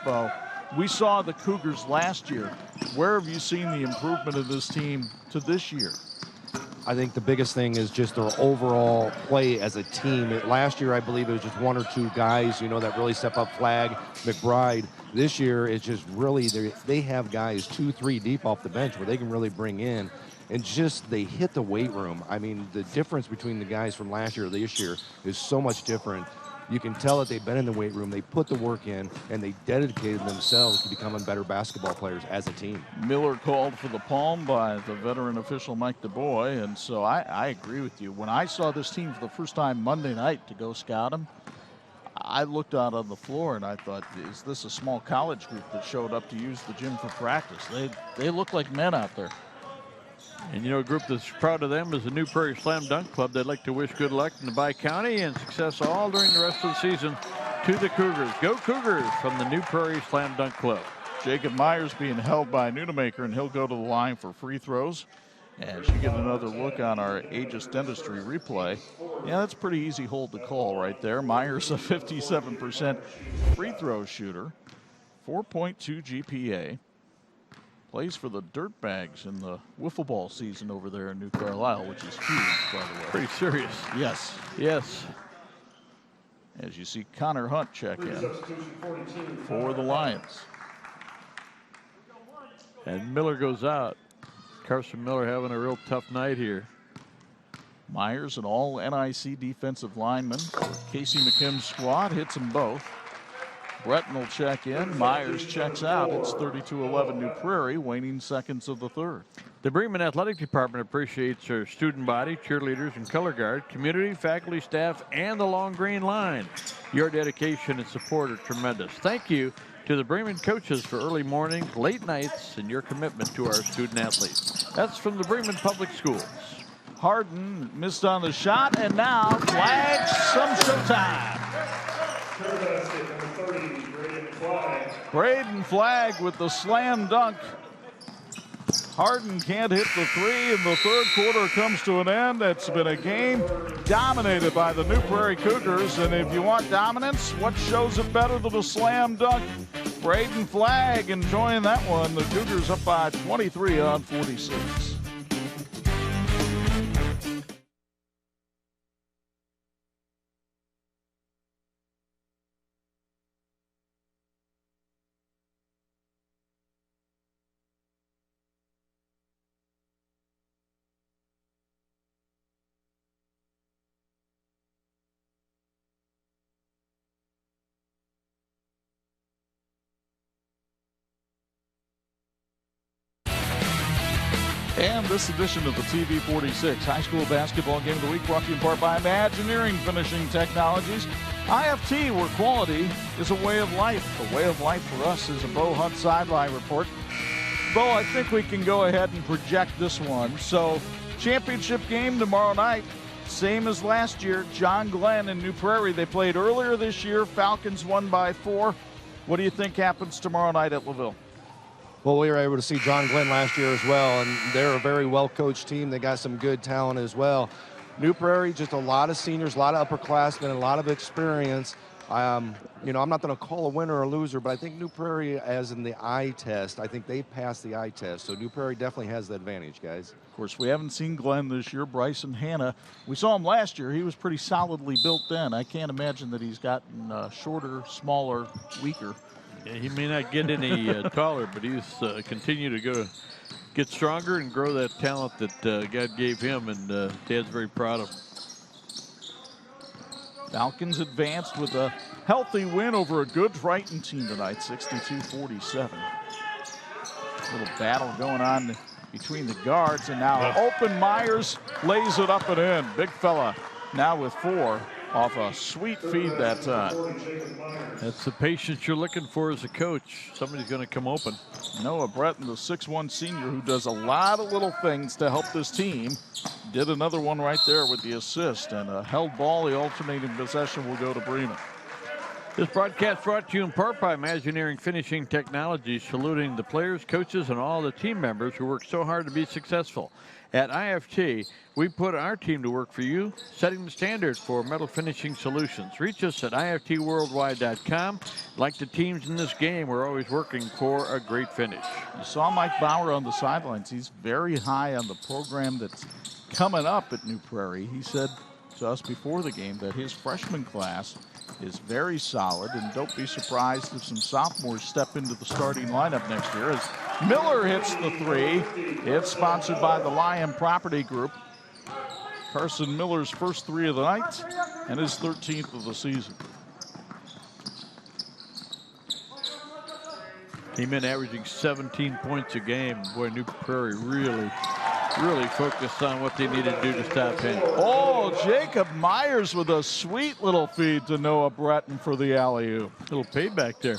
We saw the Cougars last year. Where have you seen the improvement of this team to this year? I think the biggest thing is just their overall play as a team. Last year, I believe it was just 1 or 2 guys, that really step up. Flag, McBride. This year, it's just really, they have guys 2, 3 deep off the bench where they can really bring in. And just they hit the weight room. I mean, the difference between the guys from last year to this year is so much different. you can tell that they've been in the weight room, they put the work in, and they dedicated themselves to becoming better basketball players as a team. Miller called for the palm by the veteran official Mike DuBois, and so I agree with you. When I saw this team for the first time Monday night to go scout them, I looked out on the floor and I thought, is this a small college group that showed up to use the gym for practice? They look like men out there. And, you know, a group that's proud of them is the New Prairie Slam Dunk Club. They'd like to wish good luck in the Bi-County and success all during the rest of the season to the Cougars. Go Cougars from the New Prairie Slam Dunk Club. Jacob Myers being held by Nunemaker, and he'll go to the line for free throws. As you get another look on our Aegis Dentistry replay, yeah, that's a pretty easy hold to call right there. Myers, a 57% free throw shooter, 4.2 GPA. Plays for the Dirtbags in the wiffle ball season over there in New Carlisle, which is huge, by the way. Pretty serious. Yes. Yes. As you see Connor Hunt check in for the Lions. And Miller goes out. Carson Miller having a real tough night here. Myers, an all-NIC defensive lineman. Casey McKim's squad hits them both. Breton will check in. Myers checks out. It's 32-11 New Prairie, waning seconds of the third. The Bremen Athletic Department appreciates their student body, cheerleaders, and color guard, community, faculty, staff, and the Long Green Line. Your dedication and support are tremendous. Thank you to the Bremen coaches for early mornings, late nights, and your commitment to our student athletes. That's from the Bremen Public Schools. Harden missed on the shot, and now flags some showtime. Braden Flagg with the slam dunk. Harden can't hit the three, and the third quarter comes to an end. It's been a game dominated by the New Prairie Cougars, and if you want dominance, what shows it better than a slam dunk? Braden Flagg enjoying that one. The Cougars up by 23 on 46. And this edition of the TV-46 High School Basketball Game of the Week brought to you in part by Imagineering Finishing Technologies. IFT, where quality is a way of life. A way of life for us is a Bo Hunt sideline report. Bo, I think we can go ahead and project this one. So, championship game tomorrow night, same as last year. John Glenn and New Prairie, they played earlier this year. Falcons won by 4. What do you think happens tomorrow night at LaVille? Well, we were able to see John Glenn last year as well, and they're a very well-coached team. They got some good talent as well. New Prairie, just a lot of seniors, a lot of upperclassmen, a lot of experience. You know, I'm not going to call a winner or a loser, but I think New Prairie, as in the eye test, I think they passed the eye test. So New Prairie definitely has the advantage, guys. Of course, we haven't seen Glenn this year. Bryson Hanna, we saw him last year. He was pretty solidly built then. I can't imagine that he's gotten shorter, smaller, weaker. Yeah, he may not get any taller, but he's continued to get stronger and grow that talent that God gave him, and Dad's very proud of him. Falcons advanced with a healthy win over a good Triton team tonight, 62-47. Little battle going on between the guards, and now open Myers lays it up and in. Big fella now with 4 off a sweet feed that time. That's the patience you're looking for as a coach. Somebody's going to come open. Noah Breton, the 6'1 senior who does a lot of little things to help this team, did another one right there with the assist, and a held ball. The alternating possession will go to Bremen. This broadcast brought to you in part by Imagineering Finishing Technologies, saluting the players, coaches, and all the team members who work so hard to be successful. At IFT, we put our team to work for you, setting the standard for metal finishing solutions. Reach us at iftworldwide.com. Like the teams in this game, we're always working for a great finish. You saw Mike Bauer on the sidelines. He's very high on the program that's coming up at New Prairie. He said to us before the game that his freshman class is very solid, and don't be surprised if some sophomores step into the starting lineup next year. As Miller hits the 3, it's sponsored by the Lion Property Group. Carson Miller's first 3 of the night and his 13th of the season. Came in averaging 17 points a game. Boy, New Prairie really focused on what they needed to do to stop him. Oh, Jacob Myers with a sweet little feed to Noah Breton for the alley-oop. Little payback there.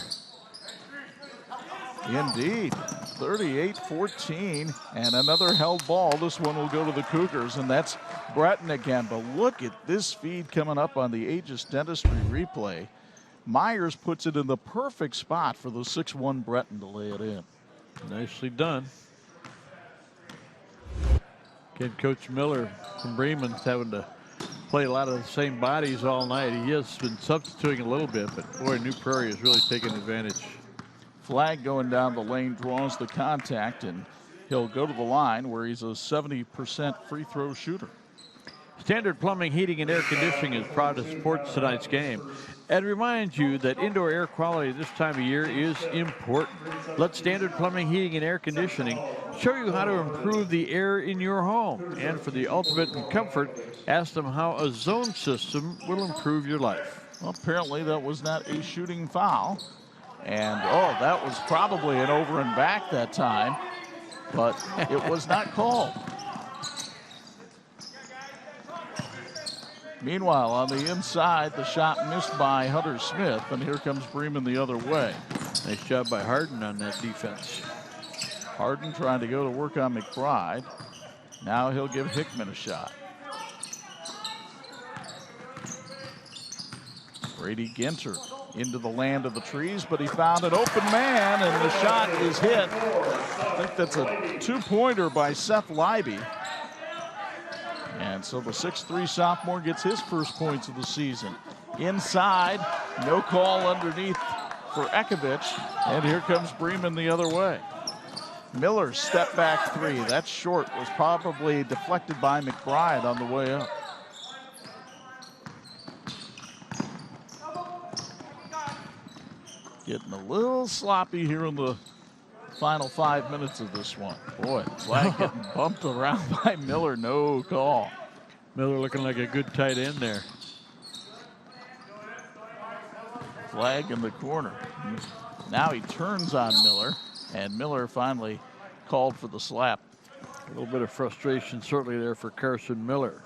Indeed. 38-14, and another held ball. This one will go to the Cougars, and that's Breton again. But look at this feed coming up on the Aegis Dentistry replay. Myers puts it in the perfect spot for the 6'1 Breton to lay it in. Nicely done. Again, Coach Miller from Bremen's having to play a lot of the same bodies all night. He has been substituting a little bit, but boy, New Prairie is really taking advantage. Flag going down the lane draws the contact, and he'll go to the line where he's a 70% free throw shooter. Standard Plumbing, Heating, and Air Conditioning is proud to support tonight's game and reminds you that indoor air quality this time of year is important. Let Standard Plumbing, Heating, and Air Conditioning show you how to improve the air in your home. And for the ultimate in comfort, ask them how a zone system will improve your life. Well, apparently that was not a shooting foul. And, oh, that was probably an over and back that time, but it was not called. Meanwhile, on the inside, the shot missed by Hunter Smith, and here comes Bremen the other way. Nice job by Harden on that defense. Harden trying to go to work on McBride. Now he'll give Hickman a shot. Brady Ginter into the land of the trees, but he found an open man, and the shot is hit. I think that's a 2-pointer by Seth Leiby. And so the 6'3 sophomore gets his first points of the season. Inside, no call underneath for Ekovich, and here comes Bremen the other way. Miller's step back 3, that's short, was probably deflected by McBride on the way up. Getting a little sloppy here in the final 5 minutes of this one. Boy, flag getting bumped around by Miller, no call. Miller looking like a good tight end there. Flag in the corner. Now he turns on Miller, and Miller finally called for the slap. A little bit of frustration certainly there for Carson Miller.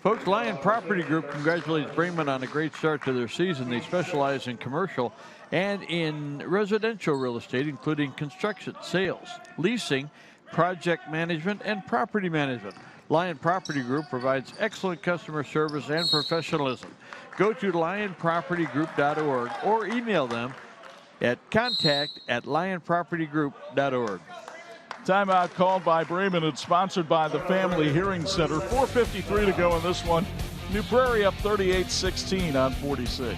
Folks, Lion Property Group congratulates Bremen on a great start to their season. They specialize in commercial and in residential real estate, including construction, sales, leasing, project management, and property management. Lion Property Group provides excellent customer service and professionalism. Go to lionpropertygroup.org or email them at contact@lionpropertygroup.org. Timeout called by Bremen. It's sponsored by the Family Hearing Center. 4:53 to go in this one. New Prairie up 38-16 on 46.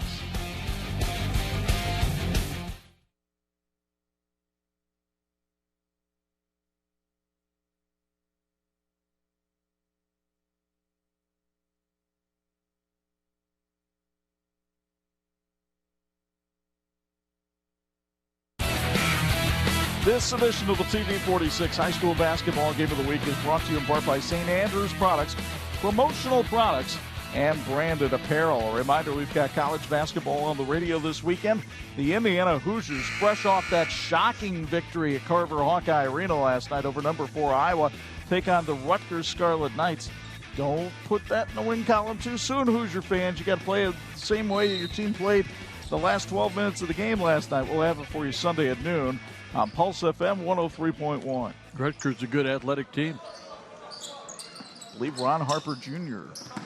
This edition of the TV-46 High School Basketball Game of the Week is brought to you in part by St. Andrews Products, promotional products, and branded apparel. A reminder, we've got college basketball on the radio this weekend. The Indiana Hoosiers, fresh off that shocking victory at Carver Hawkeye Arena last night over number 4 Iowa, take on the Rutgers Scarlet Knights. Don't put that in the win column too soon, Hoosier fans. You got to play it the same way your team played the last 12 minutes of the game last night. We'll have it for you Sunday at noon on Pulse FM 103.1. Rutgers a good athletic team. I believe Ron Harper Jr.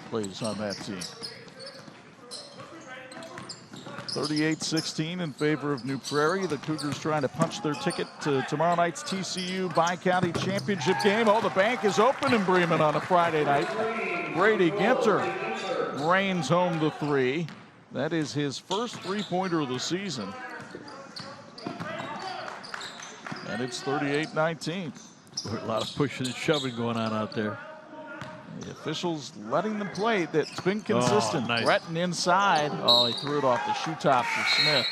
plays on that team. 38-16 in favor of New Prairie. The Cougars trying to punch their ticket to tomorrow night's TCU Bi-County Championship game. Oh, the bank is open in Bremen on a Friday night. Brady Ginter rains home the 3. That is his first 3-pointer of the season. And it's 38-19. A lot of pushing and shoving going on out there. The officials letting them play. That's been consistent. Oh, nice. Breton inside. Oh, he threw it off the shoe top for Smith.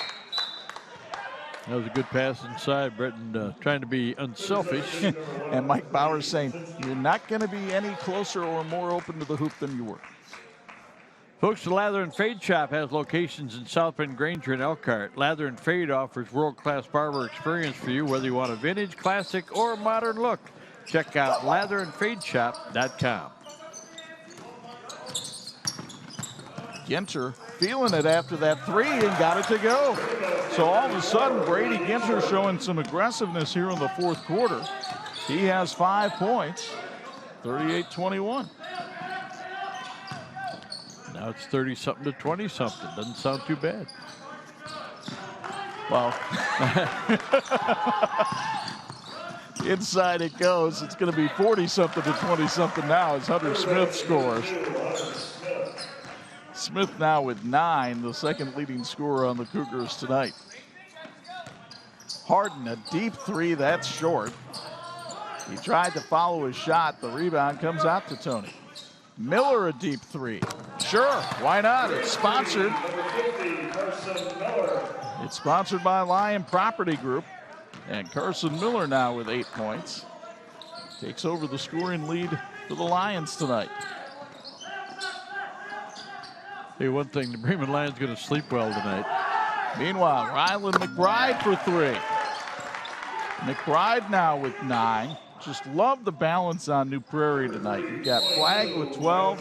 That was a good pass inside. Breton trying to be unselfish. And Mike Bauer saying, you're not going to be any closer or more open to the hoop than you were. Folks, the Lather and Fade Shop has locations in South Bend, Granger, and Elkhart. Lather and Fade offers world-class barber experience for you, whether you want a vintage, classic, or modern look. Check out latherandfadeshop.com. Ginter feeling it after that three and got it to go. So all of a sudden, Brady Ginter showing some aggressiveness here in the fourth quarter. He has 5 points, 38-21. Now it's 30-something to 20-something. Doesn't sound too bad. Well, inside it goes. It's going to be 40-something to 20-something now as Hunter Smith scores. Smith now with 9, the second leading scorer on the Cougars tonight. Harden, a deep three, that's short. He tried to follow his shot. The rebound comes out to Tony. Miller, a deep three. Sure, why not? It's sponsored. It's sponsored by Lion Property Group. And Carson Miller now with 8 points. Takes over the scoring lead for the Lions tonight. Hey, one thing, the Bremen Lions going to sleep well tonight. Meanwhile, Ryland McBride for 3. McBride now with 9. Just love the balance on New Prairie tonight. You've got Flagg with 12,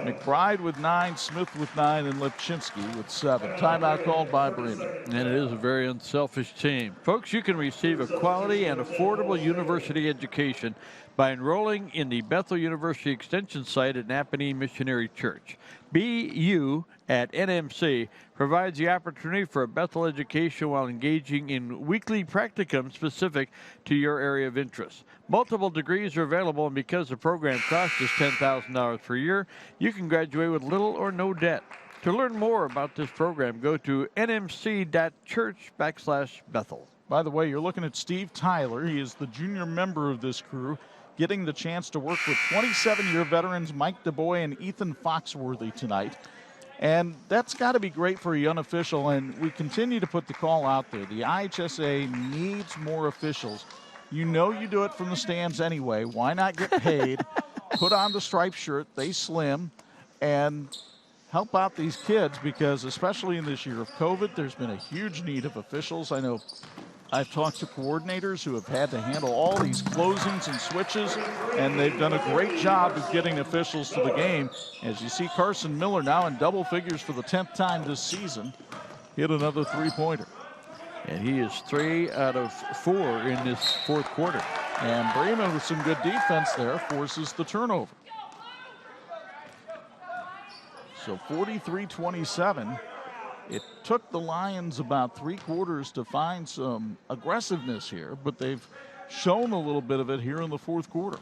McBride with 9, Smith with 9, and Lepchinsky with 7. Timeout called by Bremen. And it is a very unselfish team. Folks, you can receive a quality and affordable university education by enrolling in the Bethel University Extension site at Napanee Missionary Church. BU at NMC provides the opportunity for a Bethel education while engaging in weekly practicum specific to your area of interest. Multiple degrees are available, and because the program costs just $10,000 per year, you can graduate with little or no debt. To learn more about this program, go to nmc.church/Bethel. By the way, you're looking at Steve Tyler. He is the junior member of this crew, getting the chance to work with 27-year veterans Mike DuBois and Ethan Foxworthy tonight. And that's got to be great for a young official, and we continue to put the call out there. The IHSAA needs more officials. You know you do it from the stands anyway. Why not get paid, put on the striped shirt, they slim, and help out these kids, because especially in this year of COVID, there's been a huge need of officials. I know I've talked to coordinators who have had to handle all these closings and switches, and they've done a great job of getting officials to the game. As you see, Carson Miller now in double figures for the 10th time this season, hit another three-pointer. And he is 3 out of 4 in this fourth quarter. And Bremen, with some good defense there, forces the turnover. So 43-27. It took the Lions about 3 quarters to find some aggressiveness here, but they've shown a little bit of it here in the fourth quarter.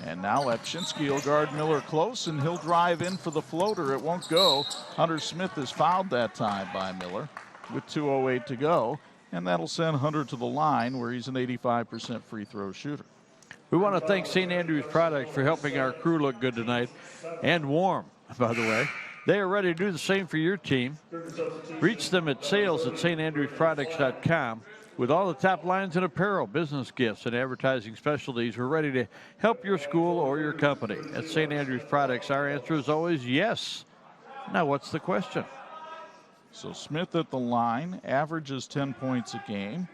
And now Lepchinsky will guard Miller close, and he'll drive in for the floater. It won't go. Hunter Smith is fouled that time by Miller with 2:08 to go, and that'll send Hunter to the line, where he's an 85% free throw shooter. We want to thank St. Andrews Products for helping our crew look good tonight, and warm, by the way. They are ready to do the same for your team. Reach them at sales@standrewsproducts.com. With all the top lines in apparel, business gifts, and advertising specialties, we're ready to help your school or your company. At St. Andrews Products, our answer is always yes. Now, what's the question? So Smith at the line, averages 10 points a game,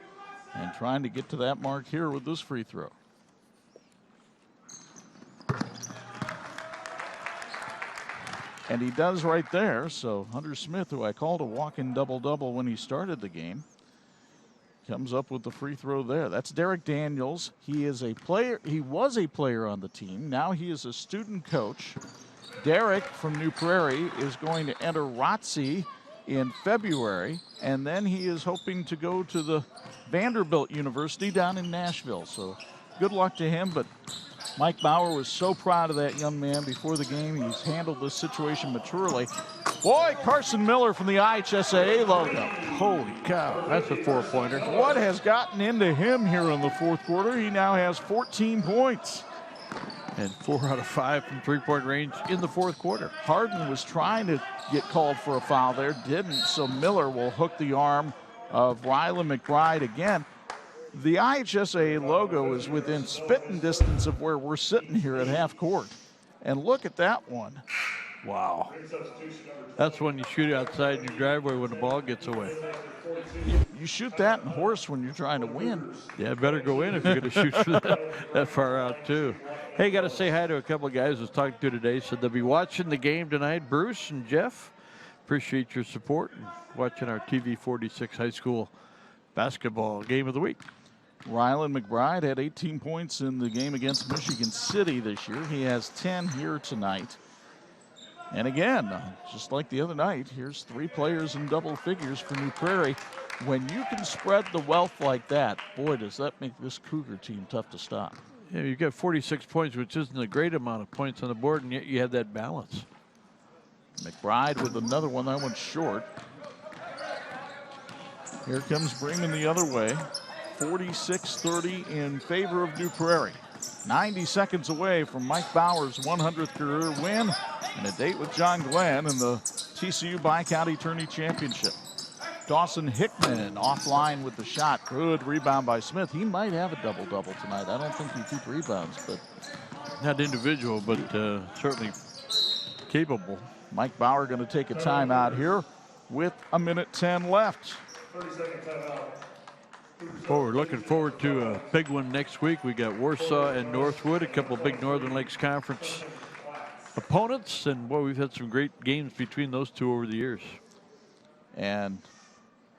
and trying to get to that mark here with this free throw. And he does right there. So Hunter Smith, who I called a walk-in double-double when he started the game, comes up with the free throw there. That's Derek Daniels. He is a player. He was a player on the team. Now he is a student coach. Derek from New Prairie is going to enter ROTC in February, and then he is hoping to go to the Vanderbilt University down in Nashville. So good luck to him, but Mike Bauer was so proud of that young man before the game. He's handled this situation maturely. Boy, Carson Miller from the IHSAA logo. Holy cow, that's a 4-pointer. What has gotten into him here in the fourth quarter? He now has 14 points. And 4 out of 5 from three-point range in the fourth quarter. Harden was trying to get called for a foul there, didn't, so Miller will hook the arm of Rylan McBride again. The IHSAA logo is within spitting distance of where we're sitting here at half court. And look at that one. Wow. That's when you shoot outside in your driveway when the ball gets away. You shoot that in horse when you're trying to win. Yeah, better go in if you're going to shoot for that far out, too. Hey, got to say hi to a couple of guys I was talking to today. Said they'll be watching the game tonight. Bruce and Jeff, appreciate your support and watching our TV-46 high school basketball game of the week. Rylan McBride had 18 points in the game against Michigan City this year. He has 10 here tonight. And again, just like the other night, here's 3 players in double figures for New Prairie. When you can spread the wealth like that, boy, does that make this Cougar team tough to stop. Yeah, you've got 46 points, which isn't a great amount of points on the board, and yet you have that balance. McBride with another one. That one's short. Here comes Bremen the other way. 46-30 in favor of New Prairie. 90 seconds away from Mike Bauer's 100th career win and a date with John Glenn in the TCU Bi-County Tourney Championship. Dawson Hickman offline with the shot. Good rebound by Smith. He might have a double-double tonight. I don't think he keeps rebounds, but not individual, but certainly capable. Mike Bauer going to take a timeout here with 1:10 left. 30-second timeout. Well, we're looking forward to a big one next week. We got Warsaw and Northwood, a couple of big Northern Lakes Conference opponents, and boy, we've had some great games between those two over the years. And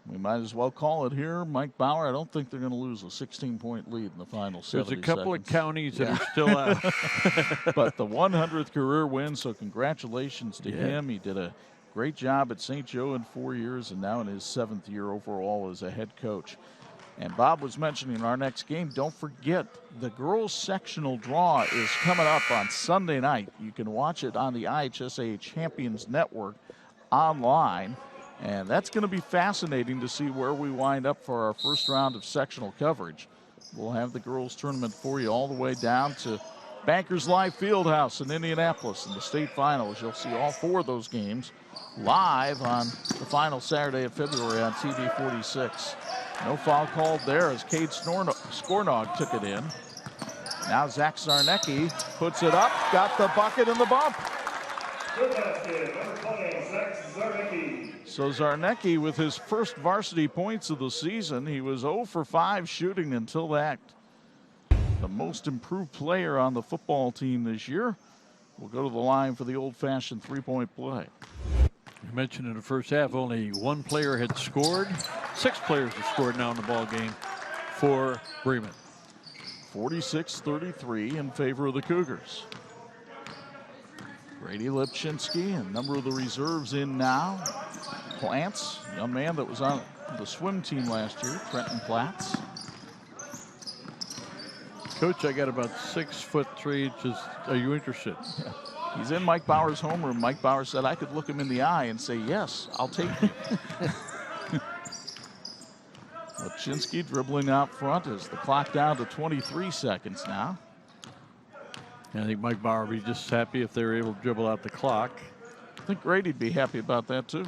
we might as well call it here. Mike Bauer, I don't think they're going to lose a 16-point lead in the final 70 There's a couple seconds. of counties that are still out. But the 100th career win, so congratulations to him. He did a great job at St. Joe in 4 years and now in his 7th year overall as a head coach. And Bob was mentioning our next game. Don't forget, the girls' sectional draw is coming up on Sunday night. You can watch it on the IHSAA Champions Network online. And that's going to be fascinating to see where we wind up for our first round of sectional coverage. We'll have the girls' tournament for you all the way down to Bankers Live Fieldhouse in Indianapolis in the state finals. You'll see all 4 of those games live on the final Saturday of February on TV-46. No foul called there as Cade Skornog took it in. Now Zach Zarnecki puts it up, got the bucket and the bump. Good basket, number 20, Zach Zarnecki. So Zarnecki with his first varsity points of the season. He was 0 for 5 shooting until that. The most improved player on the football team this year will go to the line for the old-fashioned three-point play. You mentioned in the first half only 1 player had scored. 6 players have scored now in the ball game for Bremen. 46-33 in favor of the Cougars. Brady Lipchinski, a number of the reserves in now. Plants, young man that was on the swim team last year, Trenton Platts. Coach, I got about 6'3". Are you interested? Yeah. He's in Mike Bauer's homeroom. Mike Bauer said I could look him in the eye and say, yes, I'll take you. Lipchinski dribbling out front as the clock down to 23 seconds now. I think Mike Bauer would be just happy if they were able to dribble out the clock. I think Grady'd be happy about that too.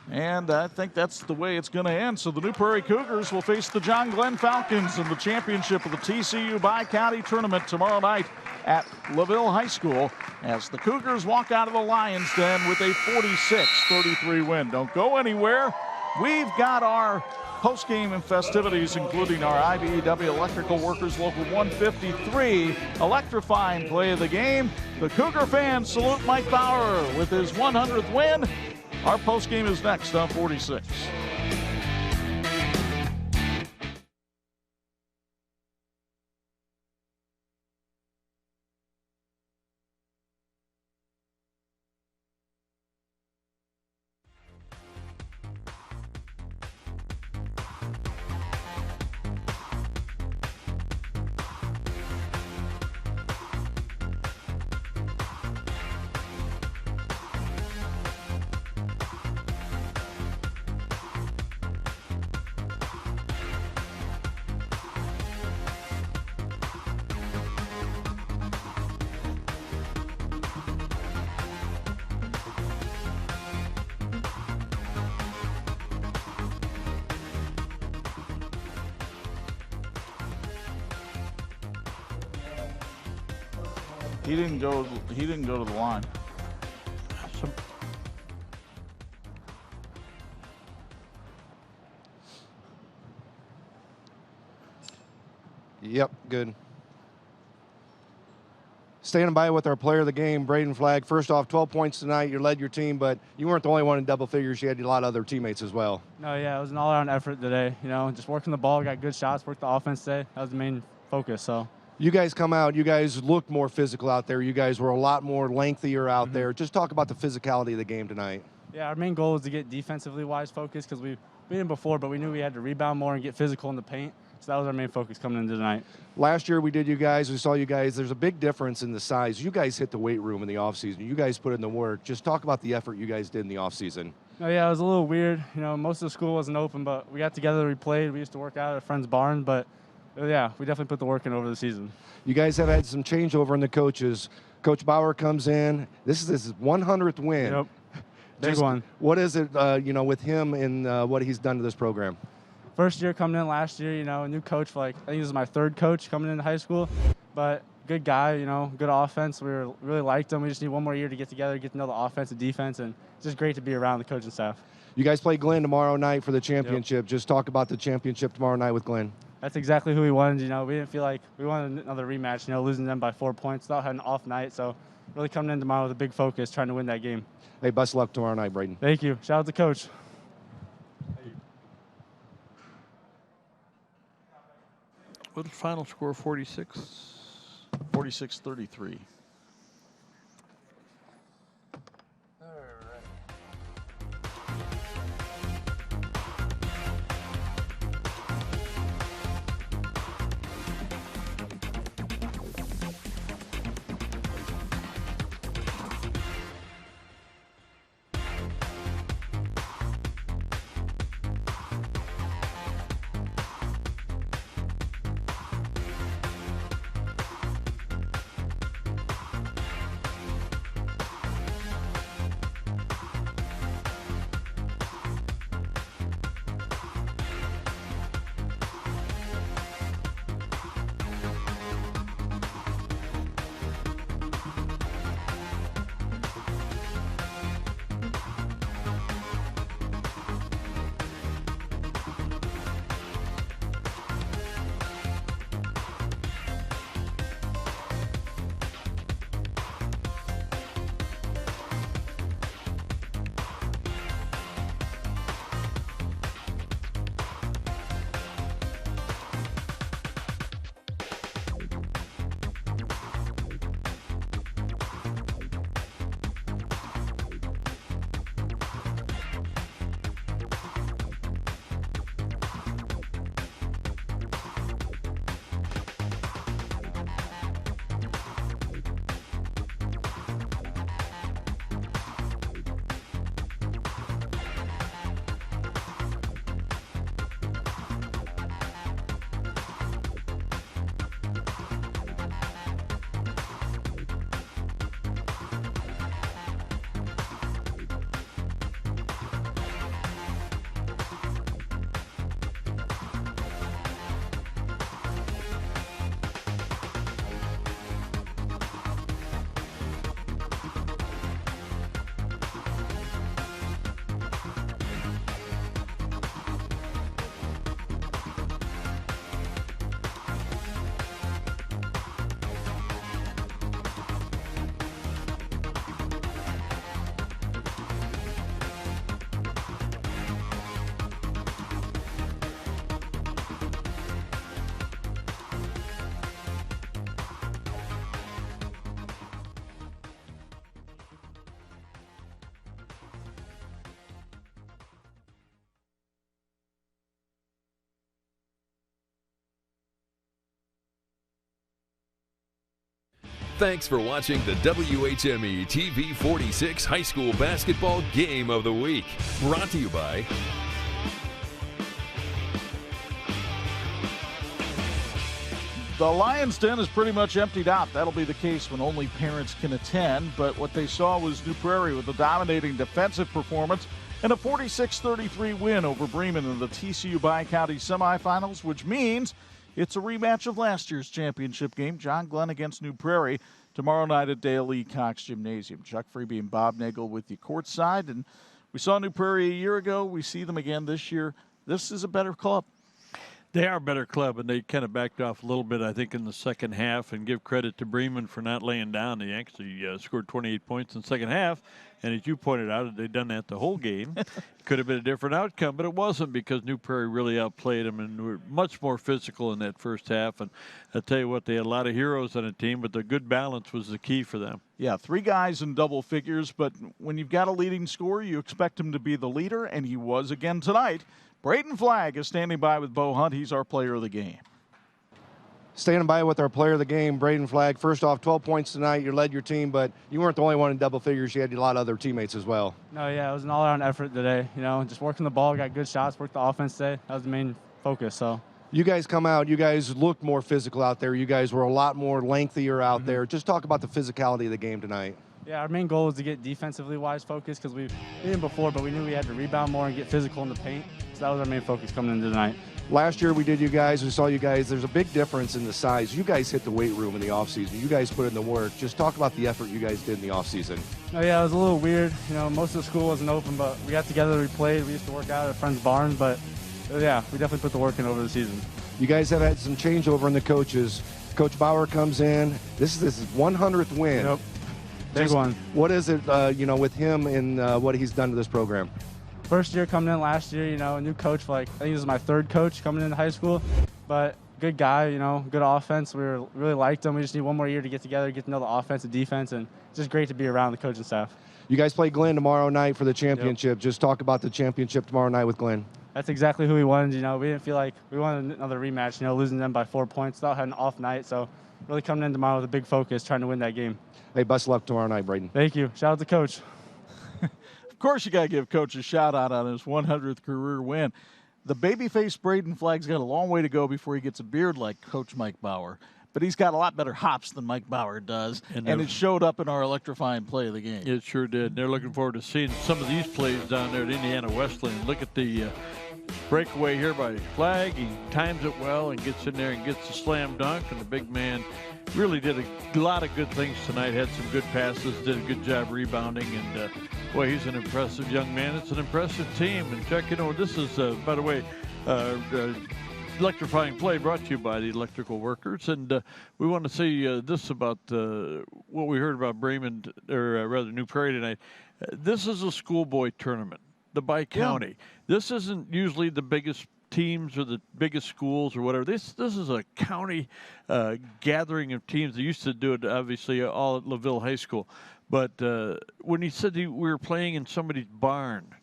And I think that's the way it's going to end. So the New Prairie Cougars will face the John Glenn Falcons in the championship of the TCU Bi-County Tournament tomorrow night at LaVille High School as the Cougars walk out of the Lions Den with a 46-33 win. Don't go anywhere. We've got our post-game and festivities, including our IBEW Electrical Workers Local 153 electrifying play of the game. The Cougar fans salute Mike Bauer with his 100th win. Our post-game is next on 46. He didn't go to the line. Yep, good. Standing by with our player of the game, Braden Flagg. First off, 12 points tonight. You led your team, but you weren't the only one in double figures. You had a lot of other teammates as well. No, yeah, it was an all-around effort today. You know, just working the ball, got good shots, worked the offense today. That was the main focus. So. You guys come out. You guys looked more physical out there. You guys were a lot more lengthier out there. Just talk about the physicality of the game tonight. Yeah, our main goal is to get defensively wise focused because we didn't before, but we knew we had to rebound more and get physical in the paint. So that was our main focus coming into tonight. Last year we saw you guys. There's a big difference in the size. You guys hit the weight room in the offseason. You guys put in the work. Just talk about the effort you guys did in the offseason. Oh, yeah, it was a little weird. You know, most of the school wasn't open, but we got together, we played. We used to work out at a friend's barn, but yeah, we definitely put the work in over the season. You guys have had some changeover in the coaches. Coach Bauer comes in. This is his 100th win. Yep, big one. What is it, with him and what he's done to this program? First year coming in last year, a new coach for I think this is my third coach coming into high school, but good guy, good offense. We really liked him. We just need one more year to get together, get to know the offense and defense, and it's just great to be around the coaching staff. You guys play Glenn tomorrow night for the championship. Yep. Just talk about the championship tomorrow night with Glenn. That's exactly who we wanted. We didn't feel like we wanted another rematch, losing them by 4 points. Thought had an off night, so really coming in tomorrow with a big focus, trying to win that game. Hey, best of luck tomorrow night, Braden. Thank you. Shout out to Coach. What's the final score, 46? 46-33. Thanks for watching the WHME TV-46 High School Basketball Game of the Week. Brought to you by The Lions' Den is pretty much emptied out. That'll be the case when only parents can attend. But what they saw was New Prairie with a dominating defensive performance and a 46-33 win over Bremen in the TCU Bi-County semifinals, which means it's a rematch of last year's championship game, John Glenn against New Prairie. tomorrow night at Dale E. Cox Gymnasium. Chuck Freeby and Bob Nagel with you courtside. And we saw New Prairie a year ago. We see them again this year. This is a better club. They are a better club, and they kind of backed off a little bit, I think, in the second half, and give credit to Bremen for not laying down. They actually scored 28 points in the second half, and as you pointed out, they'd done that the whole game. Could have been a different outcome, but it wasn't because New Prairie really outplayed them and were much more physical in that first half. And I'll tell you what, they had a lot of heroes on the team, but the good balance was the key for them. Yeah, 3 guys in double figures, but when you've got a leading scorer, you expect him to be the leader, and he was again tonight. Braden Flagg is standing by with Bo Hunt. He's our player of the game. Standing by with our player of the game, Braden Flagg. First off, 12 points tonight. You led your team, but you weren't the only one in double figures. You had a lot of other teammates as well. No, yeah, it was an all-around effort today. You know, just working the ball, got good shots, worked the offense today. That was the main focus. So you guys come out. You guys looked more physical out there. You guys were a lot more lengthier out there. Just talk about the physicality of the game tonight. Yeah, our main goal was to get defensively wise focused because we did before, but we knew we had to rebound more and get physical in the paint. So that was our main focus coming into tonight. Last year we did you guys, we saw you guys, there's a big difference in the size. You guys hit the weight room in the offseason. You guys put in the work. Just talk about the effort you guys did in the offseason. Oh yeah, it was a little weird. You know, most of the school wasn't open, but we got together, we played, we used to work out at friends' barns, but yeah, we definitely put the work in over the season. You guys have had some changeover in the coaches. Coach Bauer comes in. This is his 100th win. Yep. Big one. What is it, with him and what he's done to this program? First year coming in last year, a new coach for I think this is my 3rd coach coming into high school, but good guy, good offense. We really liked him. We just need one more year to get together, get to know the offense and defense, and it's just great to be around the coaching staff. You guys play Glenn tomorrow night for the championship. Yep. Just talk about the championship tomorrow night with Glenn. That's exactly who we wanted. We didn't feel like we wanted another rematch, losing them by 4 points without having an off night. So really coming in tomorrow with a big focus, trying to win that game. Hey, best of luck tomorrow night, Braden. Thank you. Shout out to Coach. Of course, you got to give Coach a shout-out on his 100th career win. The babyface Braden Flagg's got a long way to go before he gets a beard like Coach Mike Bauer. But he's got a lot better hops than Mike Bauer does, and it showed up in our electrifying play of the game. It sure did. They're looking forward to seeing some of these plays down there at Indiana Wesleyan. Look at the breakaway here by Flagg. He times it well and gets in there and gets the slam dunk, and the big man really did a lot of good things tonight, had some good passes, did a good job rebounding, and boy, he's an impressive young man. It's an impressive team. And Chuck, this is, by the way, electrifying play brought to you by the electrical workers. And we want to say this about what we heard about Bremen, or rather New Prairie tonight. This is a schoolboy tournament, the bi-county. Yeah. This isn't usually the biggest teams or the biggest schools or whatever. This is a county gathering of teams. They used to do it, obviously, all at LaVille High School. But when he said we were playing in somebody's barn,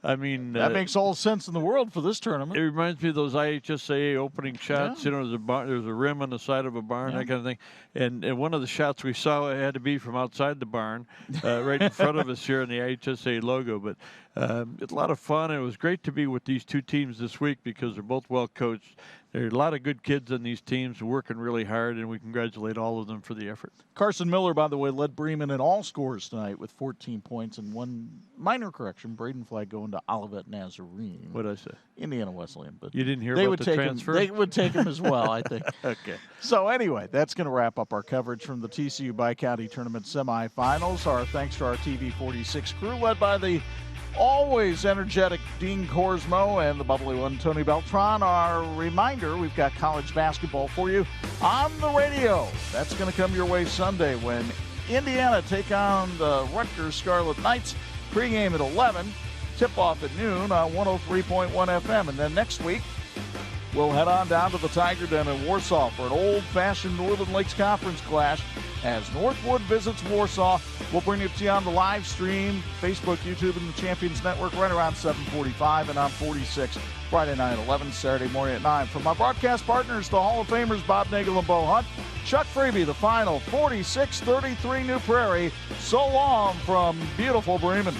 I mean, that makes all sense in the world for this tournament. It reminds me of those IHSAA opening shots. Yeah. There's a rim on the side of a barn, that kind of thing. And one of the shots we saw had to be from outside the barn, right in front of us here in the IHSAA logo. But it's a lot of fun. And it was great to be with these two teams this week because they're both well coached. There are a lot of good kids on these teams working really hard, and we congratulate all of them for the effort. Carson Miller, by the way, led Bremen in all scores tonight with 14 points and one minor correction. Braden Flagg going to Olivet Nazarene. What did I say? Indiana Wesleyan. But you didn't hear about the transfer? They would take him as well, I think. Okay. So anyway, that's going to wrap up our coverage from the TCU Bi-County Tournament semifinals. Our thanks to our TV-46 crew led by the always energetic Dean Korsmo and the bubbly one, Tony Beltran. Our reminder, we've got college basketball for you on the radio. That's going to come your way Sunday when Indiana take on the Rutgers Scarlet Knights. Pregame at 11, tip-off at noon on 103.1 FM. And then next week, we'll head on down to the Tiger Den in Warsaw for an old-fashioned Northern Lakes Conference clash as Northwood visits Warsaw. We'll bring it to you on the live stream, Facebook, YouTube, and the Champions Network right around 7:45 and on 46 Friday night, 11, Saturday morning at 9. From my broadcast partners, the Hall of Famers Bob Nagel and Bo Hunt, Chuck Freeby, the final 46-33 New Prairie. So long from beautiful Bremen.